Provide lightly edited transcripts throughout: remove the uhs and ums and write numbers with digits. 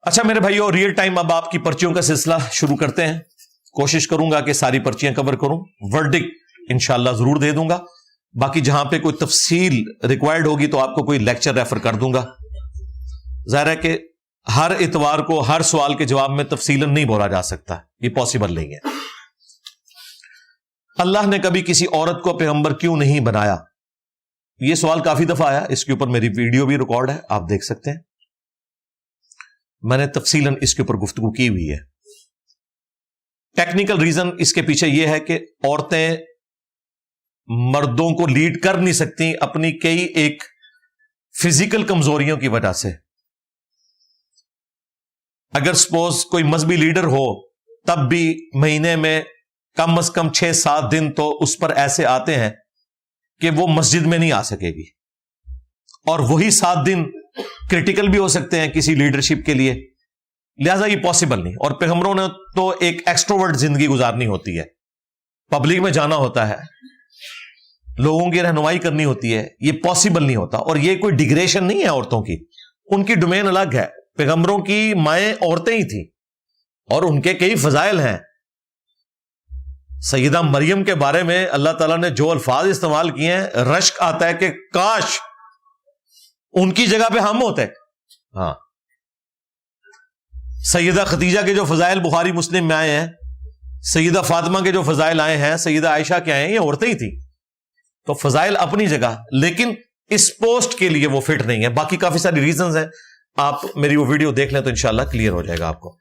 اچھا میرے بھائیو، ریئل ٹائم اب آپ کی پرچیوں کا سلسلہ شروع کرتے ہیں. کوشش کروں گا کہ ساری پرچیاں کور کروں. ورڈکٹ انشاءاللہ ضرور دے دوں گا. باقی جہاں پہ کوئی تفصیل ریکوائرڈ ہوگی تو آپ کو کوئی لیکچر ریفر کر دوں گا. ظاہر ہے کہ ہر اتوار کو ہر سوال کے جواب میں تفصیلاً نہیں بولا جا سکتا، یہ پاسبل نہیں ہے. اللہ نے کبھی کسی عورت کو پیغمبر کیوں نہیں بنایا؟ یہ سوال کافی دفعہ آیا. اس کے اوپر میری ویڈیو بھی ریکارڈ ہے، آپ دیکھ سکتے ہیں. میں نے تفصیلاً اس کے اوپر گفتگو کی ہوئی ہے. ٹیکنیکل ریزن اس کے پیچھے یہ ہے کہ عورتیں مردوں کو لیڈ کر نہیں سکتی اپنی کئی ایک فزیکل کمزوریوں کی وجہ سے. اگر سپوز کوئی مذہبی لیڈر ہو تب بھی مہینے میں کم از کم 6-7 دن تو اس پر ایسے آتے ہیں کہ وہ مسجد میں نہیں آ سکے گی، اور وہی 7 دن کرٹیکل بھی ہو سکتے ہیں کسی لیڈرشپ کے لیے. لہذا یہ پاسبل نہیں. اور پیغمبروں نے تو ایک ایکسٹروورٹ زندگی گزارنی ہوتی ہے، پبلک میں جانا ہوتا ہے، لوگوں کی رہنمائی کرنی ہوتی ہے. یہ پاسبل نہیں ہوتا. اور یہ کوئی ڈگریشن نہیں ہے عورتوں کی، ان کی ڈومین الگ ہے. پیغمبروں کی مائیں عورتیں ہی تھیں اور ان کے کئی فضائل ہیں. سیدہ مریم کے بارے میں اللہ تعالیٰ نے جو الفاظ استعمال کیے ہیں، رشک آتا ہے کہ کاش ان کی جگہ پہ ہم ہوتے. ہاں، سیدہ خدیجہ کے جو فضائل بخاری مسلم میں آئے ہیں، سیدہ فاطمہ کے جو فضائل آئے ہیں، سیدہ عائشہ کے آئے ہیں، یہ عورتیں ہی تھیں. تو فضائل اپنی جگہ، لیکن اس پوسٹ کے لیے وہ فٹ نہیں ہے. باقی کافی ساری ریزنز ہیں، آپ میری وہ ویڈیو دیکھ لیں تو انشاءاللہ کلیئر ہو جائے گا آپ کو.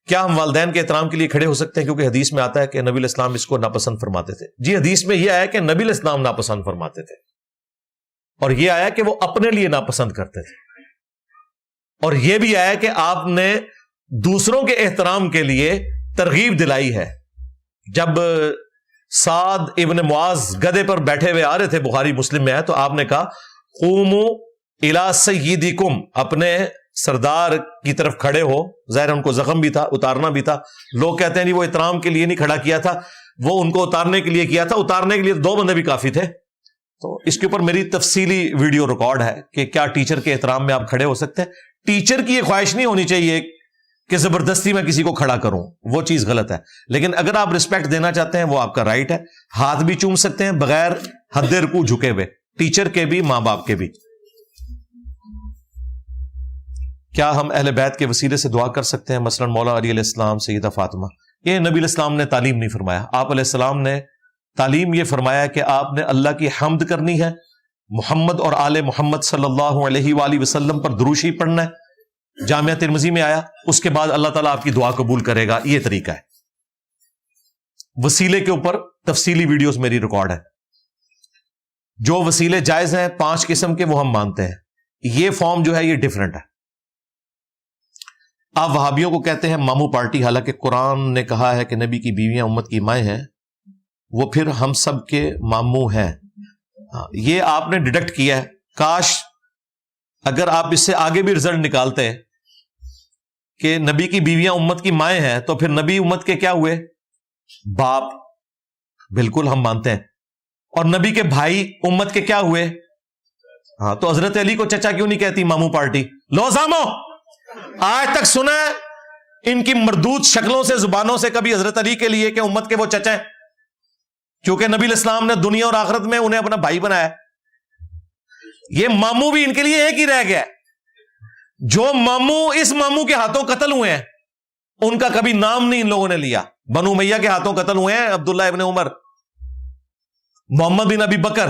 کیا ہم والدین کے احترام کے لیے کھڑے ہو سکتے ہیں؟ کیونکہ حدیث میں آتا ہے کہ نبی علیہ السلام اس کو ناپسند فرماتے تھے. جی، حدیث میں یہ آیا کہ نبی علیہ السلام ناپسند فرماتے تھے، اور یہ آیا کہ وہ اپنے لیے ناپسند کرتے تھے، اور یہ بھی آیا کہ آپ نے دوسروں کے احترام کے لیے ترغیب دلائی ہے. جب سعد ابن معاذ گدھے پر بیٹھے ہوئے آ رہے تھے، بخاری مسلم میں ہے، تو آپ نے کہا قوموا الی سیدکم، اپنے سردار کی طرف کھڑے ہو. ظاہر ان کو زخم بھی تھا، اتارنا بھی تھا. لوگ کہتے ہیں نہیں، وہ احترام کے لیے نہیں کھڑا کیا تھا، وہ ان کو اتارنے کے لیے کیا تھا. اتارنے کے لیے 2 بندے بھی کافی تھے. تو اس کے اوپر میری تفصیلی ویڈیو ریکارڈ ہے کہ کیا ٹیچر کے احترام میں آپ کھڑے ہو سکتے ہیں. ٹیچر کی یہ خواہش نہیں ہونی چاہیے کہ زبردستی میں کسی کو کھڑا کروں، وہ چیز غلط ہے. لیکن اگر آپ رسپیکٹ دینا چاہتے ہیں وہ آپ کا رائٹ ہے. ہاتھ بھی چوم سکتے ہیں بغیر حد رکوع جھکے ہوئے، ٹیچر کے بھی، ماں باپ کے بھی. کیا ہم اہل بیت کے وسیلے سے دعا کر سکتے ہیں، مثلا مولا علی علیہ السلام، سیدہ فاطمہ؟ یہ نبی علیہ السلام نے تعلیم نہیں فرمایا. آپ علیہ السلام نے تعلیم یہ فرمایا کہ آپ نے اللہ کی حمد کرنی ہے، محمد اور آل محمد صلی اللہ علیہ وآلہ وسلم پر درود شریف پڑھنا ہے. جامعہ ترمذی میں آیا، اس کے بعد اللہ تعالیٰ آپ کی دعا قبول کرے گا. یہ طریقہ ہے. وسیلے کے اوپر تفصیلی ویڈیوز میری ریکارڈ ہے. جو وسیلے جائز ہیں 5 قسم کے، وہ ہم مانتے ہیں. یہ فارم جو ہے یہ ڈیفرنٹ ہے. آپ وہابیوں کو کہتے ہیں ماموں پارٹی، حالانکہ قرآن نے کہا ہے کہ نبی کی بیویاں امت کی مائیں ہیں، وہ پھر ہم سب کے ماموں ہیں. یہ آپ نے ڈیڈکٹ کیا ہے. کاش اگر آپ اس سے آگے بھی رزلٹ نکالتے کہ نبی کی بیویاں امت کی مائیں ہیں، تو پھر نبی امت کے کیا ہوئے؟ باپ. بالکل ہم مانتے ہیں. اور نبی کے بھائی امت کے کیا ہوئے؟ ہاں، تو حضرت علی کو چچا کیوں نہیں کہتی ماموں پارٹی؟ لو سامو، آج تک سنا ہے ان کی مردود شکلوں سے، زبانوں سے کبھی حضرت علی کے لیے کہ امت کے وہ چچا ہیں؟ کیونکہ نبی علیہ السلام نے دنیا اور آخرت میں انہیں اپنا بھائی بنایا. یہ ماموں بھی ان کے لیے ایک ہی رہ گیا. جو ماموں اس ماموں کے ہاتھوں قتل ہوئے ہیں، ان کا کبھی نام نہیں ان لوگوں نے لیا. بنو امیہ کے ہاتھوں قتل ہوئے ہیں عبداللہ ابن عمر، محمد بن ابی بکر،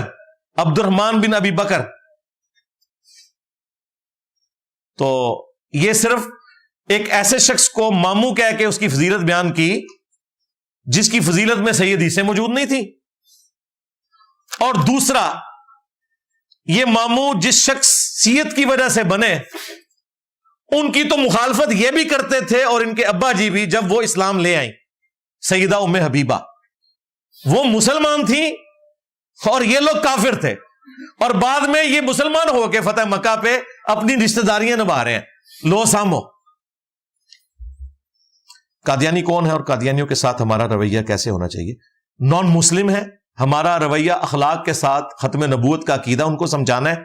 عبد الرحمن بن ابی بکر. تو یہ صرف ایک ایسے شخص کو ماموں کہہ کے اس کی فضیلت بیان کی جس کی فضیلت میں صحیح حدیثیں موجود نہیں تھی. اور دوسرا، یہ ماموں جس شخصیت کی وجہ سے بنے، ان کی تو مخالفت یہ بھی کرتے تھے، اور ان کے ابا جی بھی، جب وہ اسلام لے آئیں. سیدہ ام حبیبہ، وہ مسلمان تھیں اور یہ لوگ کافر تھے، اور بعد میں یہ مسلمان ہو کے فتح مکہ پہ اپنی رشتہ داریاں نبھا رہے ہیں. لو سامو. قادیانی کون ہے اور قادیانیوں کے ساتھ ہمارا رویہ کیسے ہونا چاہیے؟ نان مسلم ہے. ہمارا رویہ اخلاق کے ساتھ ختم نبوت کا عقیدہ ان کو سمجھانا ہے،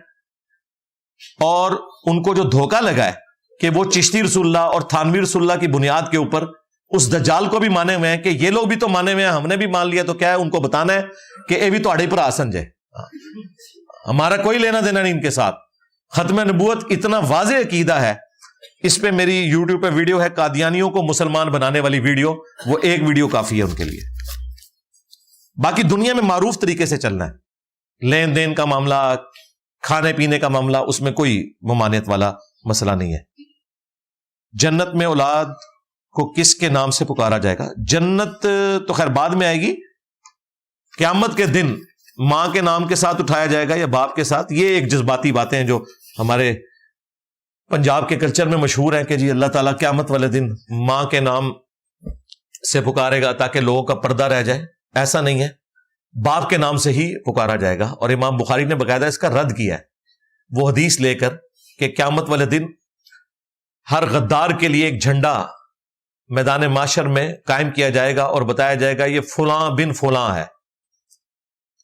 اور ان کو جو دھوکہ لگا ہے کہ وہ چشتی رسول اللہ اور تھانوی رسول اللہ کی بنیاد کے اوپر اس دجال کو بھی مانے ہوئے ہیں کہ یہ لوگ بھی تو مانے ہوئے ہیں, ہم نے بھی مان لیا, تو کیا ہے ان کو بتانا ہے کہ اے بھی تو اڑے پر آسن جائے, ہمارا کوئی لینا دینا نہیں ان کے ساتھ. ختم نبوت اتنا واضح عقیدہ ہے. اس پہ میری یوٹیوب پہ ویڈیو ہے قادیانیوں کو مسلمان بنانے والی ویڈیو, وہ ایک ویڈیو کافی ہے ان کے لیے. باقی دنیا میں معروف طریقے سے چلنا ہے, لین دین کا معاملہ, کھانے پینے کا معاملہ, اس میں کوئی ممانعت والا مسئلہ نہیں ہے. جنت میں اولاد کو کس کے نام سے پکارا جائے گا؟ جنت تو خیر بعد میں آئے گی, قیامت کے دن ماں کے نام کے ساتھ اٹھایا جائے گا یا باپ کے ساتھ. یہ ایک جذباتی باتیں ہیں جو ہمارے پنجاب کے کلچر میں مشہور ہیں کہ جی اللہ تعالیٰ قیامت والے دن ماں کے نام سے پکارے گا تاکہ لوگوں کا پردہ رہ جائے. ایسا نہیں ہے, باپ کے نام سے ہی پکارا جائے گا. اور امام بخاری نے باقاعدہ اس کا رد کیا ہے وہ حدیث لے کر کہ قیامت والے دن ہر غدار کے لیے ایک جھنڈا میدان معاشر میں قائم کیا جائے گا اور بتایا جائے گا یہ فلاں بن فلاں ہے.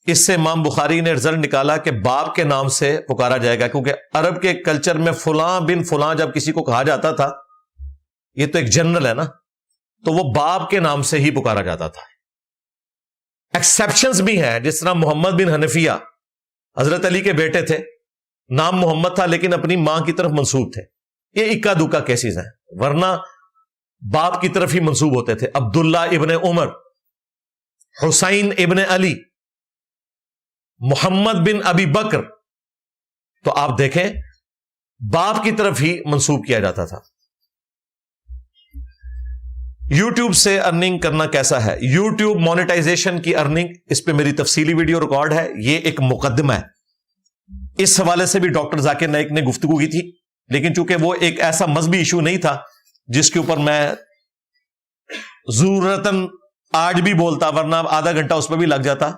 اس سے امام بخاری نے رزلٹ نکالا کہ باپ کے نام سے پکارا جائے گا, کیونکہ عرب کے کلچر میں فلاں بن فلاں جب کسی کو کہا جاتا تھا, یہ تو ایک جنرل ہے نا, تو وہ باپ کے نام سے ہی پکارا جاتا تھا. ایکسیپشنز بھی ہیں, جس طرح محمد بن حنفیہ حضرت علی کے بیٹے تھے, نام محمد تھا لیکن اپنی ماں کی طرف منسوب تھے. یہ اکا دکا کیسز ہیں, ورنہ باپ کی طرف ہی منسوب ہوتے تھے. عبداللہ ابن عمر, حسین ابن علی, محمد بن ابی بکر, تو آپ دیکھیں باپ کی طرف ہی منسوب کیا جاتا تھا. یوٹیوب سے ارننگ کرنا کیسا ہے؟ یوٹیوب مونیٹائزیشن کی ارننگ, اس پہ میری تفصیلی ویڈیو ریکارڈ ہے. یہ ایک مقدمہ ہے, اس حوالے سے بھی ڈاکٹر ذاکر نائک نے گفتگو کی تھی, لیکن چونکہ وہ ایک ایسا مذہبی ایشو نہیں تھا جس کے اوپر میں ضرورتاً آج بھی بولتا, ورنہ آدھا گھنٹہ اس پہ بھی لگ جاتا,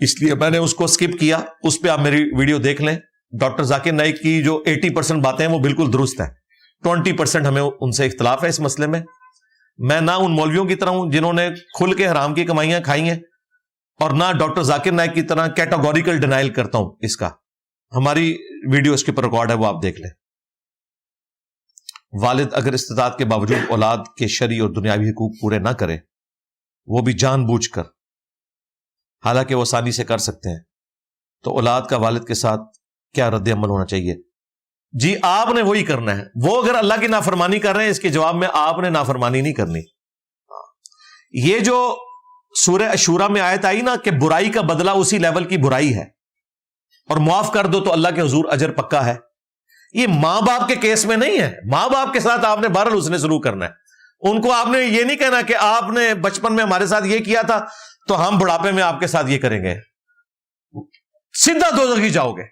اس لیے میں نے اس کو سکپ کیا. اس پہ آپ میری ویڈیو دیکھ لیں. ڈاکٹر ذاکر نائک کی جو 80% باتیں ہیں وہ بالکل درست ہیں, 20% ہمیں ان سے اختلاف ہے اس مسئلے میں. میں نہ ان مولویوں کی طرح ہوں جنہوں نے کھل کے حرام کی کمائیاں کھائی ہیں, اور نہ ڈاکٹر ذاکر نائک کی طرح کیٹاگوریکل ڈینائل کرتا ہوں اس کا. ہماری ویڈیو اس کے پر ریکارڈ ہے, وہ آپ دیکھ لیں. والد اگر استطاعت کے باوجود اولاد کے شرعی اور دنیاوی حقوق پورے نہ کرے, وہ بھی جان بوجھ کر, حالانکہ وہ آسانی سے کر سکتے ہیں, تو اولاد کا والد کے ساتھ کیا رد عمل ہونا چاہیے؟ جی آپ نے وہی کرنا ہے. وہ اگر اللہ کی نافرمانی کر رہے ہیں, اس کے جواب میں آپ نے نافرمانی نہیں کرنی. یہ جو سورہ عشورہ میں آیت آئی نا کہ برائی کا بدلہ اسی لیول کی برائی ہے, اور معاف کر دو تو اللہ کے حضور اجر پکا ہے, یہ ماں باپ کے کیس میں نہیں ہے. ماں باپ کے ساتھ آپ نے بہرحال اس نے ضرور کرنا ہے. ان کو آپ نے یہ نہیں کہنا کہ آپ نے بچپن میں ہمارے ساتھ یہ کیا تھا تو ہم بڑھاپے میں آپ کے ساتھ یہ کریں گے, سیدھا دوزخ ہی جاؤ گے.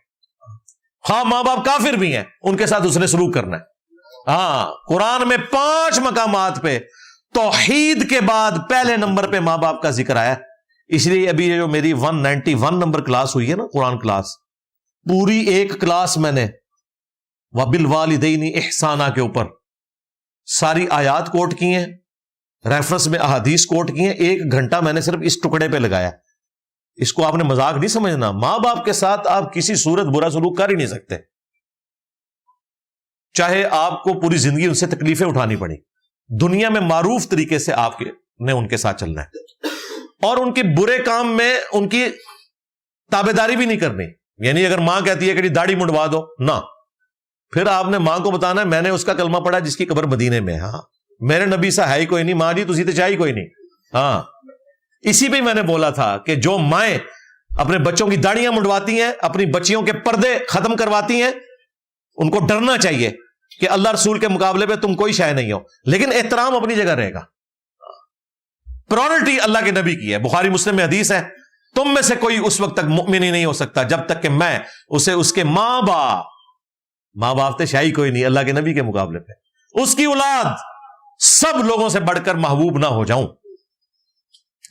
ہاں ماں باپ کافر بھی ہیں, ان کے ساتھ اس نے سلوک کرنا ہے. ہاں قرآن میں 5 مقامات پہ توحید کے بعد پہلے نمبر پہ ماں باپ کا ذکر آیا. اس لیے ابھی جو میری 191 نمبر کلاس ہوئی ہے نا, قرآن کلاس, پوری ایک کلاس میں نے وَبِالْوَالِدَيْنِ إِحْسَانًا کے اوپر ساری آیات کوٹ کی ہیں, ریفرنس میں احادیث کوٹ کی ہیں. 1 گھنٹہ میں نے صرف اس ٹکڑے پہ لگایا. اس کو آپ نے مذاق نہیں سمجھنا. ماں باپ کے ساتھ آپ کسی صورت برا سلوک کر ہی نہیں سکتے, چاہے آپ کو پوری زندگی ان سے تکلیفیں اٹھانی پڑی. دنیا میں معروف طریقے سے آپ نے ان کے ساتھ چلنا ہے, اور ان کے برے کام میں ان کی تابعداری بھی نہیں کرنی. یعنی اگر ماں کہتی ہے کہ داڑھی منڈوا دو, نہ, پھر آپ نے ماں کو بتانا ہے میں نے اس کا کلمہ پڑھا جس کی قبر مدینے میں. ہاں میرے نبی سا ہے ہی کوئی نہیں, ماں جی تسی تے چاہی کوئی نہیں. ہاں اسی پہ میں نے بولا تھا کہ جو مائیں اپنے بچوں کی داڑیاں منڈواتی ہیں, اپنی بچیوں کے پردے ختم کرواتی ہیں, ان کو ڈرنا چاہیے کہ اللہ رسول کے مقابلے پہ تم کوئی شے نہیں ہو, لیکن احترام اپنی جگہ رہے گا. پرائورٹی اللہ کے نبی کی ہے. بخاری مسلم میں حدیث ہے, تم میں سے کوئی اس وقت تک مؤمن ہی نہیں ہو سکتا جب تک کہ میں اسے اس کے ماں باپ تے شاہی کوئی نہیں اللہ کے نبی کے مقابلے پہ, اس کی اولاد سب لوگوں سے بڑھ کر محبوب نہ ہو جاؤں.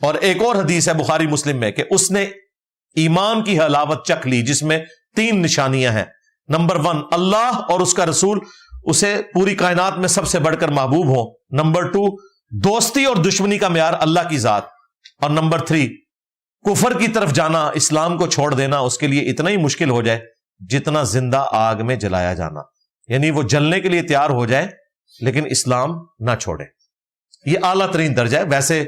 اور ایک اور حدیث ہے بخاری مسلم میں کہ اس نے ایمان کی حلاوت چکھ لی جس میں 3 نشانیاں ہیں. نمبر 1 اللہ اور اس کا رسول اسے پوری کائنات میں سب سے بڑھ کر محبوب ہو. نمبر 2 دوستی اور دشمنی کا معیار اللہ کی ذات. اور نمبر 3 کفر کی طرف جانا, اسلام کو چھوڑ دینا اس کے لیے اتنا ہی مشکل ہو جائے جتنا زندہ آگ میں جلایا جانا. یعنی وہ جلنے کے لیے تیار ہو جائے لیکن اسلام نہ چھوڑے. یہ اعلیٰ ترین درجہ ہے. ویسے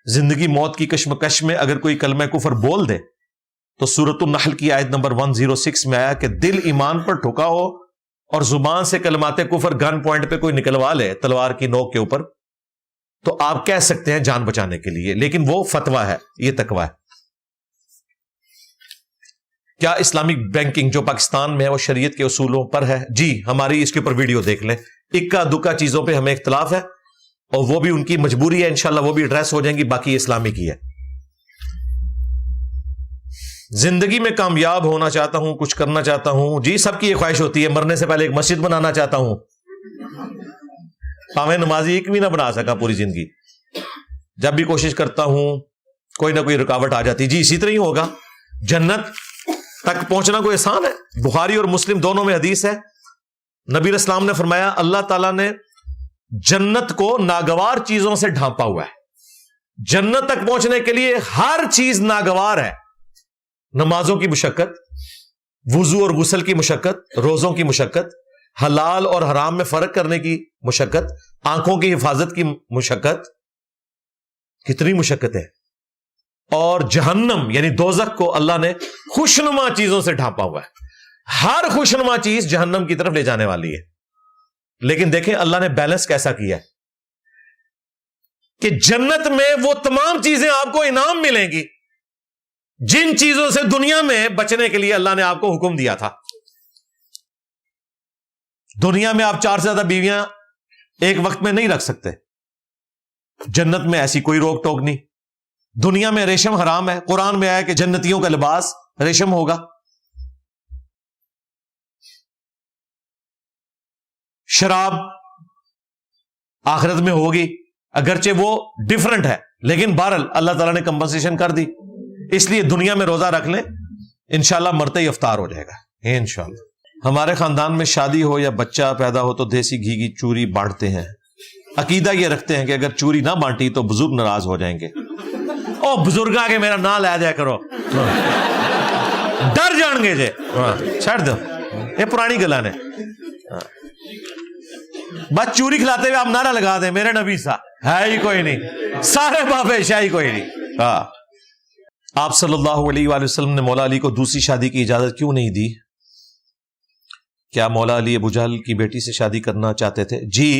زندگی موت کی کشمکش میں اگر کوئی کلمہ کفر بول دے تو سورۃ النحل کی آیت نمبر 106 میں آیا کہ دل ایمان پر ٹھکا ہو اور زبان سے کلمات کفر گن پوائنٹ پہ کوئی نکلوا لے تلوار کی نوک کے اوپر تو آپ کہہ سکتے ہیں جان بچانے کے لیے, لیکن وہ فتویٰ ہے, یہ تقویٰ ہے. کیا اسلامک بینکنگ جو پاکستان میں ہے وہ شریعت کے اصولوں پر ہے؟ جی, ہماری اس کے اوپر ویڈیو دیکھ لیں. اکا دکا چیزوں پہ ہمیں اختلاف ہے اور وہ بھی ان کی مجبوری ہے, انشاءاللہ وہ بھی ایڈریس ہو جائیں گی, باقی اسلامی کی ہے. زندگی میں کامیاب ہونا چاہتا ہوں, کچھ کرنا چاہتا ہوں. جی, سب کی یہ خواہش ہوتی ہے. مرنے سے پہلے ایک مسجد بنانا چاہتا ہوں. پاویں نمازی ایک بھی نہ بنا سکا پوری زندگی. جب بھی کوشش کرتا ہوں کوئی نہ کوئی رکاوٹ آ جاتی. جی, اسی طرح ہی ہوگا. جنت تک پہنچنا کوئی آسان ہے؟ بخاری اور مسلم دونوں میں حدیث ہے, نبی علیہ السلام نے فرمایا اللہ تعالیٰ نے جنت کو ناگوار چیزوں سے ڈھانپا ہوا ہے. جنت تک پہنچنے کے لیے ہر چیز ناگوار ہے. نمازوں کی مشقت, وضو اور غسل کی مشقت, روزوں کی مشقت, حلال اور حرام میں فرق کرنے کی مشقت, آنکھوں کی حفاظت کی مشقت, کتنی مشقت ہے. اور جہنم یعنی دوزخ کو اللہ نے خوشنما چیزوں سے ڈھانپا ہوا ہے. ہر خوشنما چیز جہنم کی طرف لے جانے والی ہے. لیکن دیکھیں اللہ نے بیلنس کیسا کیا ہے کہ جنت میں وہ تمام چیزیں آپ کو انعام ملیں گی جن چیزوں سے دنیا میں بچنے کے لیے اللہ نے آپ کو حکم دیا تھا. دنیا میں آپ 4 سے زیادہ بیویاں ایک وقت میں نہیں رکھ سکتے. جنت میں ایسی کوئی روک ٹوک نہیں. دنیا میں ریشم حرام ہے. قرآن میں آیا کہ جنتیوں کا لباس ریشم ہوگا. شراب آخرت میں ہوگی, اگرچہ وہ ڈیفرنٹ ہے, لیکن بہرحال اللہ تعالیٰ نے کمپنسیشن کر دی. اس لیے دنیا میں روزہ رکھ لیں, انشاءاللہ مرتے ہی افطار ہو جائے گا انشاءاللہ. ہمارے خاندان میں شادی ہو یا بچہ پیدا ہو تو دیسی گھی کی چوری بانٹتے ہیں. عقیدہ یہ رکھتے ہیں کہ اگر چوری نہ بانٹی تو بزرگ ناراض ہو جائیں گے. او بزرگ آگے میرا نام لے جایا کرو, ڈر جان گے جے. چھڑ دو, یہ پرانی گلا نے. بس چوری کھلاتے ہوئے آپ نعرہ لگا دیں میرے نبی سا ہے ہی کوئی نہیں, سارے بابے شاہی کوئی نہیں. ہاں, آپ صلی اللہ علیہ وآلہ وسلم نے مولا علی کو دوسری شادی کی اجازت کیوں نہیں دی؟ کیا مولا علی ابو جہل کی بیٹی سے شادی کرنا چاہتے تھے؟ جی,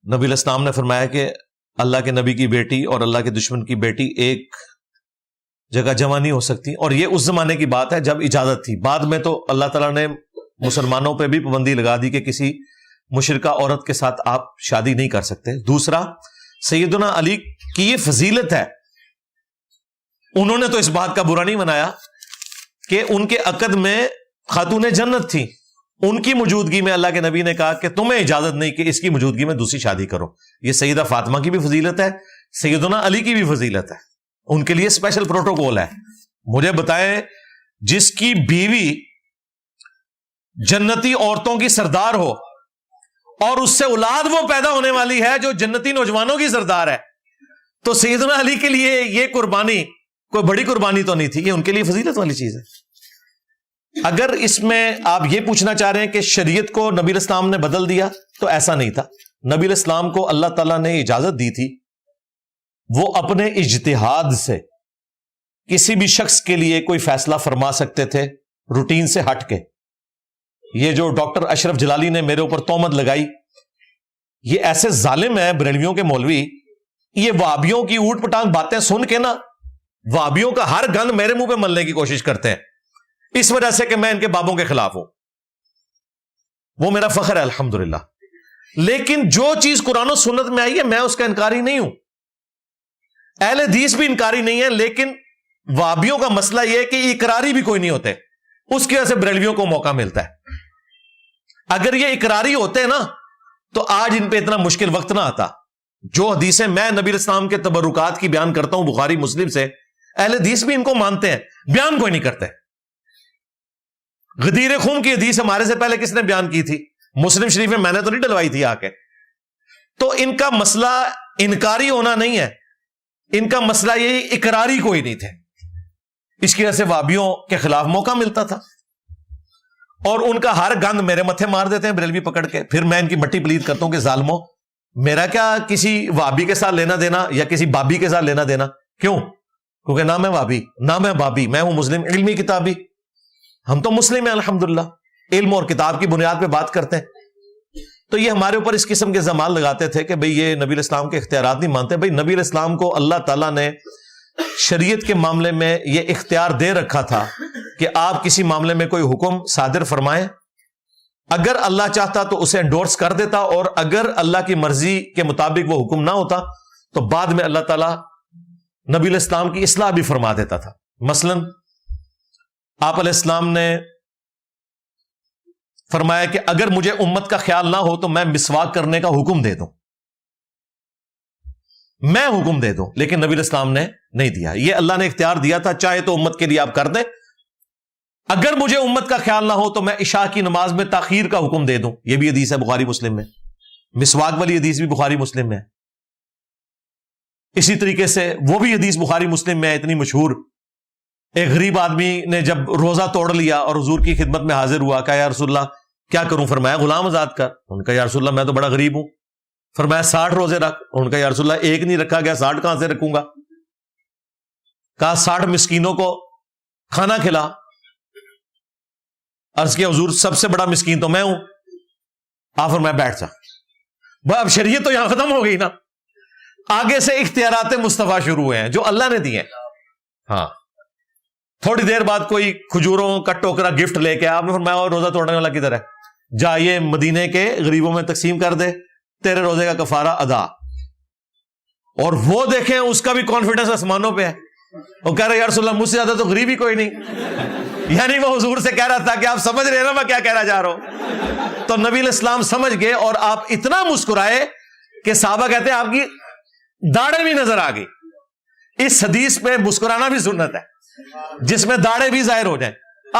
نبی علیہ السلام نے فرمایا کہ اللہ کے نبی کی بیٹی اور اللہ کے دشمن کی بیٹی ایک جگہ جمع نہیں ہو سکتی, اور یہ اس زمانے کی بات ہے جب اجازت تھی. بعد میں تو اللہ تعالیٰ نے مسلمانوں پہ بھی پابندی لگا دی کہ کسی مشرکہ عورت کے ساتھ آپ شادی نہیں کر سکتے. دوسرا, سیدنا علی کی یہ فضیلت ہے, انہوں نے تو اس بات کا برا نہیں منایا کہ ان کے عقد میں خاتون جنت تھی. ان کی موجودگی میں اللہ کے نبی نے کہا کہ تمہیں اجازت نہیں کہ اس کی موجودگی میں دوسری شادی کرو. یہ سیدہ فاطمہ کی بھی فضیلت ہے, سیدنا علی کی بھی فضیلت ہے. ان کے لیے اسپیشل پروٹوکول ہے. مجھے بتائیں, جس کی بیوی جنتی عورتوں کی سردار ہو اور اس سے اولاد وہ پیدا ہونے والی ہے جو جنتی نوجوانوں کی سردار ہے, تو سیدنا علی کے لیے یہ قربانی کوئی بڑی قربانی تو نہیں تھی, یہ ان کے لیے فضیلت والی چیز ہے. اگر اس میں آپ یہ پوچھنا چاہ رہے ہیں کہ شریعت کو نبی علیہ السلام نے بدل دیا, تو ایسا نہیں تھا. نبی علیہ السلام کو اللہ تعالیٰ نے اجازت دی تھی, وہ اپنے اجتہاد سے کسی بھی شخص کے لیے کوئی فیصلہ فرما سکتے تھے روٹین سے ہٹ کے. یہ جو ڈاکٹر اشرف جلالی نے میرے اوپر تہمت لگائی, یہ ایسے ظالم ہیں بریلویوں کے مولوی, یہ وہابیوں کی اوٹ پٹانگ باتیں سن کے نا وہابیوں کا ہر گند میرے منہ پہ ملنے کی کوشش کرتے ہیں, اس وجہ سے کہ میں ان کے بابوں کے خلاف ہوں. وہ میرا فخر ہے الحمدللہ. لیکن جو چیز قرآن و سنت میں آئی ہے میں اس کا انکاری نہیں ہوں, اہل حدیث بھی انکاری نہیں ہے, لیکن وہابیوں کا مسئلہ یہ ہے کہ اقراری بھی کوئی نہیں ہوتے, اس کی وجہ سے بریلویوں کو موقع ملتا ہے. اگر یہ اقراری ہوتے نا تو آج ان پہ اتنا مشکل وقت نہ آتا. جو حدیثیں میں نبی علیہ السلام کے تبرکات کی بیان کرتا ہوں بخاری مسلم سے, اہل حدیث بھی ان کو مانتے ہیں, بیان کوئی نہیں کرتے. غدیر خون کی حدیث ہمارے سے پہلے کس نے بیان کی تھی؟ مسلم شریف میں نے تو نہیں ڈلوائی تھی آ کے. تو ان کا مسئلہ انکاری ہونا نہیں ہے, ان کا مسئلہ یہی اقراری کوئی نہیں تھے, اس کی وجہ سے وہابیوں کے خلاف موقع ملتا تھا. اور ان کا ہر گند میرے متھے مار دیتے ہیں بریلوی پکڑ کے. پھر میں ان کی مٹی پلید کرتا ہوں کہ ظالمو میرا کیا کسی وابی کے ساتھ لینا دینا یا کسی بابی کے ساتھ لینا دینا. کیوں؟ کیونکہ نہ میں وابی نہ میں بابی، میں ہوں مسلم علمی کتابی. ہم تو مسلم ہیں الحمدللہ، علم اور کتاب کی بنیاد پہ بات کرتے ہیں. تو یہ ہمارے اوپر اس قسم کے الزامات لگاتے تھے کہ بھئی یہ نبی الاسلام کے اختیارات نہیں مانتے. بھئی نبی الاسلام کو اللہ تعالیٰ نے شریعت کے معاملے میں یہ اختیار دے رکھا تھا کہ آپ کسی معاملے میں کوئی حکم صادر فرمائیں، اگر اللہ چاہتا تو اسے انڈورس کر دیتا، اور اگر اللہ کی مرضی کے مطابق وہ حکم نہ ہوتا تو بعد میں اللہ تعالیٰ نبی الاسلام کی اصلاح بھی فرما دیتا تھا. مثلا آپ علیہ السلام نے فرمایا کہ اگر مجھے امت کا خیال نہ ہو تو میں مسواک کرنے کا حکم دے دوں، میں حکم دے دوں، لیکن نبی الاسلام نے نہیں دیا. یہ اللہ نے اختیار دیا تھا، چاہے تو امت کے لیے آپ کر دیں. اگر مجھے امت کا خیال نہ ہو تو میں عشاء کی نماز میں تاخیر کا حکم دے دوں. یہ بھی حدیث ہے بخاری مسلم میں، مسواک والی حدیث بھی بخاری مسلم میں. اسی طریقے سے وہ بھی حدیث بخاری مسلم میں ہے اتنی مشہور. ایک غریب آدمی نے جب روزہ توڑ لیا اور حضور کی خدمت میں حاضر ہوا، کہا یا رسول اللہ کیا کروں؟ فرمایا غلام آزاد کر. ان کا یا رسول اللہ میں تو بڑا غریب ہوں. فرمایا 60 روزے رکھ. ان کا یا رسول اللہ ایک نہیں رکھا گیا، 60 کہاں سے رکھوں گا؟ کہا 60 مسکینوں کو کھانا کھلا. عرض کیا حضور سب سے بڑا مسکین تو میں ہوں. آپ فرمایا بیٹھ جا. اب شریعت تو یہاں ختم ہو گئی نا، آگے سے اختیارات مصطفیٰ شروع ہوئے ہیں جو اللہ نے دیے. ہاں تھوڑی دیر بعد کوئی کھجوروں کا ٹوکرا گفٹ لے کے آپ نے فرمایا اور روزہ توڑنے والا کدھر ہے؟ جا یہ مدینے کے غریبوں میں تقسیم کر دے، تیرے روزے کا کفارہ ادا. اور وہ دیکھیں اس کا بھی کانفیڈنس آسمانوں پہ ہے. وہ کہہ رہے یا رسول اللہ مجھ سے زیادہ تو غریب ہی کوئی نہیں. یعنی وہ حضور سے کہہ رہا تھا کہ آپ سمجھ رہے ہیں نا میں کیا کہنا چاہ رہا ہوں. تو نبی علیہ السلام سمجھ گئے اور آپ اتنا مسکرائے کہ صحابہ کہتے ہیں آپ کی داڑھیں بھی نظر آ گئی. اس حدیث پہ مسکرانا بھی سنت ہے جس میں داڑھیں بھی ظاہر ہو جائیں.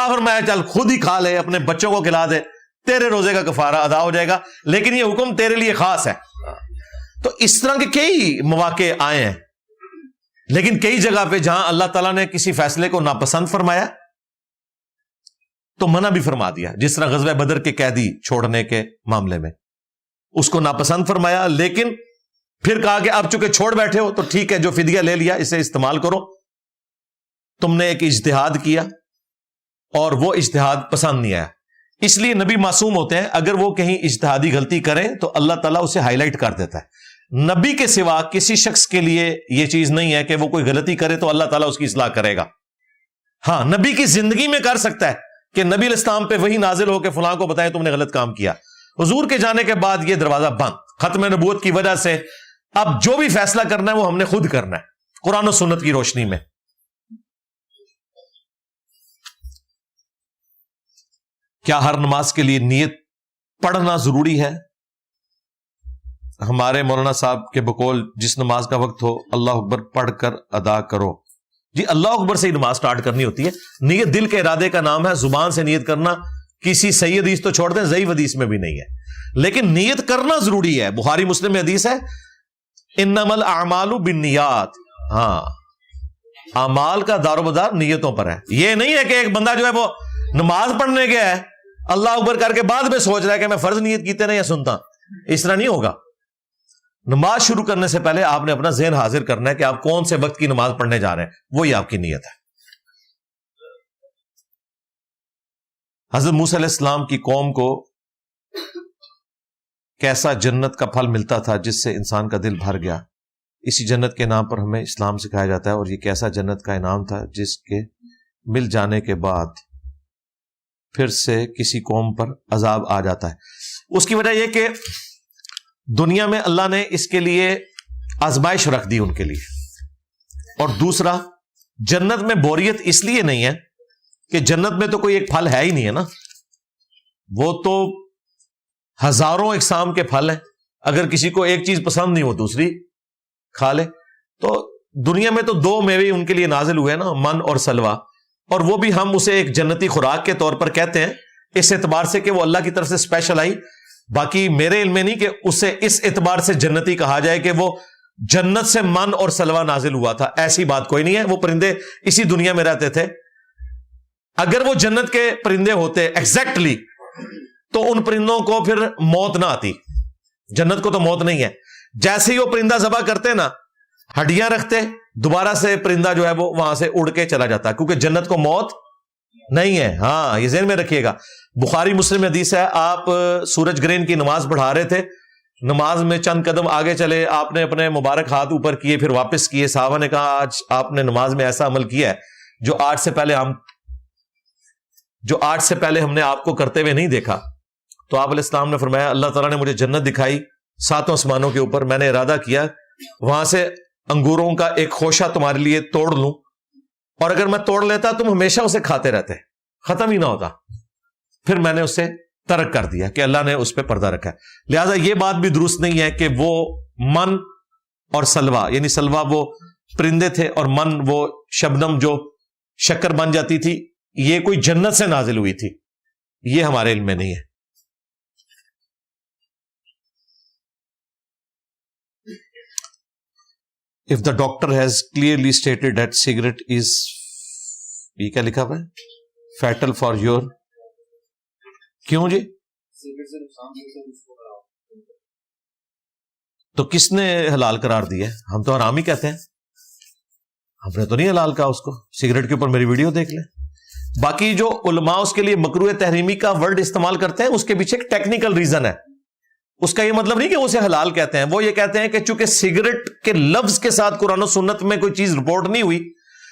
فرمایا چل خود ہی کھا لے، اپنے بچوں کو کھلا دے، تیرے روزے کا کفارہ ادا ہو جائے گا، لیکن یہ حکم تیرے لیے خاص ہے. تو اس طرح کے کئی مواقع آئے ہیں، لیکن کئی جگہ پہ جہاں اللہ تعالیٰ نے کسی فیصلے کو ناپسند فرمایا تو منع بھی فرما دیا. جس طرح غزوہ بدر کے قیدی چھوڑنے کے معاملے میں اس کو ناپسند فرمایا، لیکن پھر کہا کہ اب چونکہ چھوڑ بیٹھے ہو تو ٹھیک ہے، جو فدیہ لے لیا اسے استعمال کرو. تم نے ایک اجتہاد کیا اور وہ اجتہاد پسند نہیں آیا، اس لیے نبی معصوم ہوتے ہیں. اگر وہ کہیں اجتہادی غلطی کریں تو اللہ تعالیٰ اسے ہائی لائٹ کر دیتا ہے. نبی کے سوا کسی شخص کے لیے یہ چیز نہیں ہے کہ وہ کوئی غلطی کرے تو اللہ تعالیٰ اس کی اصلاح کرے گا. ہاں نبی کی زندگی میں کر سکتا ہے کہ نبی علیہ السلام پہ وہی نازل ہو کے فلاں کو بتائیں تم نے غلط کام کیا. حضور کے جانے کے بعد یہ دروازہ بند، ختم نبوت کی وجہ سے اب جو بھی فیصلہ کرنا ہے وہ ہم نے خود کرنا ہے قرآن و سنت کی روشنی میں. کیا ہر نماز کے لیے نیت پڑھنا ضروری ہے؟ ہمارے مولانا صاحب کے بقول جس نماز کا وقت ہو اللہ اکبر پڑھ کر ادا کرو. جی اللہ اکبر سے ہی نماز سٹارٹ کرنی ہوتی ہے. نیت دل کے ارادے کا نام ہے، زبان سے نیت کرنا کسی صحیح حدیث تو چھوڑ دیں، ضعیف حدیث میں بھی نہیں ہے، لیکن نیت کرنا ضروری ہے. بخاری مسلم میں حدیث ہے انما الاعمال بالنیات. ہاں اعمال کا دار و مدار نیتوں پر ہے. یہ نہیں ہے کہ ایک بندہ جو ہے وہ نماز پڑھنے گیا ہے اللہ اکبر کر کے بعد میں سوچ رہا ہے کہ میں فرض نیت کیتے نہیں یا سنتا. اس طرح نہیں ہوگا. نماز شروع کرنے سے پہلے آپ نے اپنا ذہن حاضر کرنا ہے کہ آپ کون سے وقت کی نماز پڑھنے جا رہے ہیں، وہی آپ کی نیت ہے. حضرت موسیٰ علیہ السلام کی قوم کو کیسا جنت کا پھل ملتا تھا جس سے انسان کا دل بھر گیا. اسی جنت کے نام پر ہمیں اسلام سکھایا جاتا ہے، اور یہ کیسا جنت کا انعام تھا جس کے مل جانے کے بعد پھر سے کسی قوم پر عذاب آ جاتا ہے. اس کی وجہ یہ کہ دنیا میں اللہ نے اس کے لیے آزمائش رکھ دی ان کے لیے، اور دوسرا جنت میں بوریت اس لیے نہیں ہے کہ جنت میں تو کوئی ایک پھل ہے ہی نہیں ہے نا، وہ تو ہزاروں اقسام کے پھل ہیں. اگر کسی کو ایک چیز پسند نہیں ہو دوسری کھا لے. تو دنیا میں تو 2 میوے ان کے لیے نازل ہوئے نا، من اور سلوا، اور وہ بھی ہم اسے ایک جنتی خوراک کے طور پر کہتے ہیں اس اعتبار سے کہ وہ اللہ کی طرف سے اسپیشل آئی. باقی میرے علم میں نہیں کہ اسے اس اعتبار سے جنتی کہا جائے کہ وہ جنت سے من اور سلوا نازل ہوا تھا، ایسی بات کوئی نہیں ہے. وہ پرندے اسی دنیا میں رہتے تھے. اگر وہ جنت کے پرندے ہوتے ایگزیکٹلی تو ان پرندوں کو پھر موت نہ آتی. جنت کو تو موت نہیں ہے. جیسے ہی وہ پرندہ ذبح کرتے نا, ہڈیاں رکھتے, دوبارہ سے پرندہ جو ہے وہ وہاں سے اڑ کے چلا جاتا, کیونکہ جنت کو موت نہیں ہے. ہاں, یہ ذہن میں رکھیے گا. بخاری مسلم حدیث ہے, آپ سورج گرہن کی نماز پڑھا رہے تھے, نماز میں چند قدم آگے چلے, آپ نے اپنے مبارک ہاتھ اوپر کیے, پھر واپس کیے. صحابہ نے کہا آج آپ نے نماز میں ایسا عمل کیا ہے جو آج سے پہلے ہم نے آپ کو کرتے ہوئے نہیں دیکھا. تو آپ علیہ السلام نے فرمایا اللہ تعالیٰ نے مجھے جنت دکھائی 7 آسمانوں کے اوپر, میں نے ارادہ کیا وہاں سے انگوروں کا ایک خوشہ تمہارے لیے توڑ لوں, اور اگر میں توڑ لیتا تم ہمیشہ اسے کھاتے رہتے, ختم ہی نہ ہوتا. پھر میں نے اسے ترک کر دیا کہ اللہ نے اس پہ پردہ رکھا ہے. لہذا یہ بات بھی درست نہیں ہے کہ وہ من اور سلوا, یعنی سلوا وہ پرندے تھے اور من وہ شبنم جو شکر بن جاتی تھی, یہ کوئی جنت سے نازل ہوئی تھی. یہ ہمارے علم میں نہیں ہے. If the doctor has clearly stated that cigarette is, یہ کیا لکھا ہوا ہے, fatal for your, کیوں جی؟ تو کس نے حلال قرار دیا ہے؟ ہم تو حرام ہی کہتے ہیں, ہم نے تو نہیں حلال کہا اس کو. سگریٹ کے اوپر میری ویڈیو دیکھ لیں. باقی جو علماء اس کے لیے مکروہ تحریمی کا ورڈ استعمال کرتے ہیں, اس کے پیچھے ایک ٹیکنیکل ریزن ہے. اس کا یہ مطلب نہیں کہ اسے حلال کہتے ہیں, وہ یہ کہتے ہیں کہ چونکہ سگریٹ کے لفظ کے ساتھ قرآن و سنت میں کوئی چیز رپورٹ نہیں ہوئی,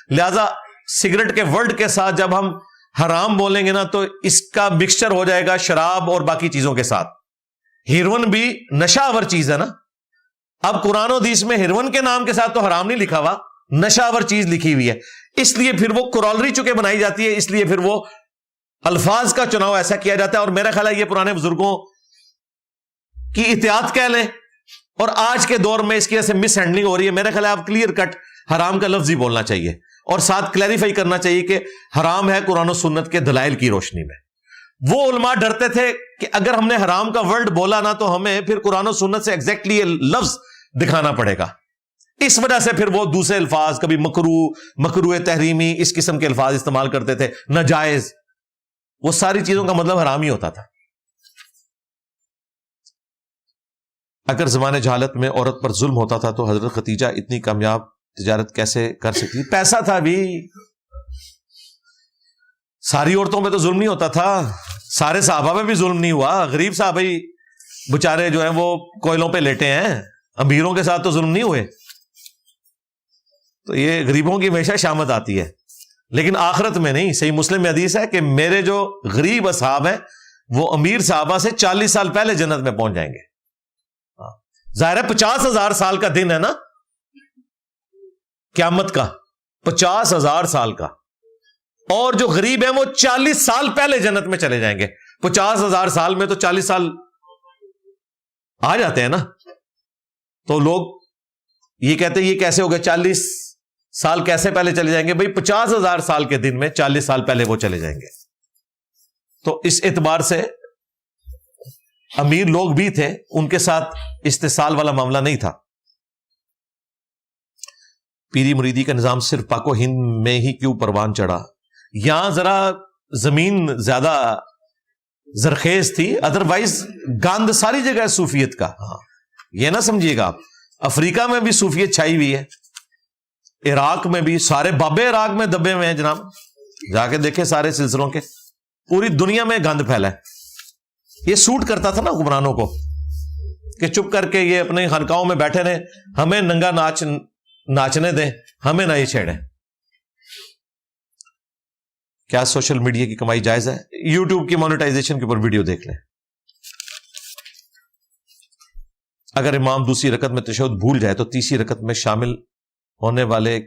لہذا سگریٹ کے ورڈ کے ساتھ جب ہم حرام بولیں گے نا تو اس کا مکسچر ہو جائے گا شراب اور باقی چیزوں کے ساتھ. ہیروئن بھی نشہ آور چیز ہے نا. اب قرآن و حدیث میں ہیروئن کے نام کے ساتھ تو حرام نہیں لکھا ہوا, نشہ آور چیز لکھی ہوئی ہے. اس لیے پھر وہ کرالری چونکہ بنائی جاتی ہے, اس لیے پھر وہ الفاظ کا چناؤ ایسا کیا جاتا ہے. اور میرا خیال ہے یہ پرانے بزرگوں کی احتیاط کہہ لیں, اور آج کے دور میں اس کی وجہ سے مس ہینڈلنگ ہو رہی ہے. میرا خیال ہے آپ کلیئر کٹ حرام کا لفظ ہی بولنا چاہیے, اور ساتھ کلیریفائی کرنا چاہیے کہ حرام ہے قرآن و سنت کے دلائل کی روشنی میں. وہ علماء ڈرتے تھے کہ اگر ہم نے حرام کا ورڈ بولا نا تو ہمیں پھر قرآن و سنت سے ایگزیکٹلی یہ لفظ دکھانا پڑے گا. اس وجہ سے پھر وہ دوسرے الفاظ, کبھی مکروہ تحریمی, اس قسم کے الفاظ استعمال کرتے تھے, ناجائز. وہ ساری چیزوں کا مطلب حرام ہی ہوتا تھا. اگر زمانے جہالت میں عورت پر ظلم ہوتا تھا تو حضرت ختیجہ اتنی کامیاب تجارت کیسے کر سکتی؟ پیسہ تھا بھی. ساری عورتوں پہ تو ظلم نہیں ہوتا تھا, سارے صحابہ پہ بھی ظلم نہیں ہوا. غریب صاحب ہی بےچارے جو ہیں وہ کوئلوں پہ لیٹے ہیں, امیروں کے ساتھ تو ظلم نہیں ہوئے. تو یہ غریبوں کی ہمیشہ شامت آتی ہے, لیکن آخرت میں نہیں. صحیح مسلم میں حدیث ہے کہ میرے جو غریب اصحاب ہیں وہ امیر صحابہ سے 40 سال پہلے جنت میں پہنچ جائیں گے. ظاہر ہے 50,000 سال کا دن ہے نا قیامت کا, 50,000 سال کا, اور جو غریب ہیں وہ 40 سال پہلے جنت میں چلے جائیں گے. 50,000 سال میں تو 40 سال آ جاتے ہیں نا. تو لوگ یہ کہتے ہیں یہ کیسے ہو گئے, 40 سال کیسے پہلے چلے جائیں گے؟ بھائی 50,000 سال کے دن میں 40 سال پہلے وہ چلے جائیں گے. تو اس اعتبار سے امیر لوگ بھی تھے, ان کے ساتھ استحصال والا معاملہ نہیں تھا. پیری مریدی کا نظام صرف پاک و ہند میں ہی کیوں پروان چڑھا؟ یہاں ذرا زمین زیادہ زرخیز تھی, ادروائز گاند ساری جگہ ہے صوفیت کا. یہ نہ سمجھیے گا آپ, افریقہ میں بھی صوفیت چھائی ہوئی ہے, عراق میں بھی, سارے بابے عراق میں دبے ہوئے ہیں جناب, جا کے دیکھیں سارے سلسلوں کے. پوری دنیا میں گند پھیلا ہے. یہ سوٹ کرتا تھا نا حکمرانوں کو کہ چپ کر کے یہ اپنے خانقاہوں میں بیٹھے رہے, ہمیں ننگا ناچنے دیں, ہمیں نہ یہ چھیڑیں. کیا سوشل میڈیا کی کمائی جائز ہے؟ یوٹیوب کی مانیٹائزیشن کے اوپر ویڈیو دیکھ لیں. اگر امام دوسری رکعت میں تشہد بھول جائے تو تیسری رکعت میں شامل ہونے والے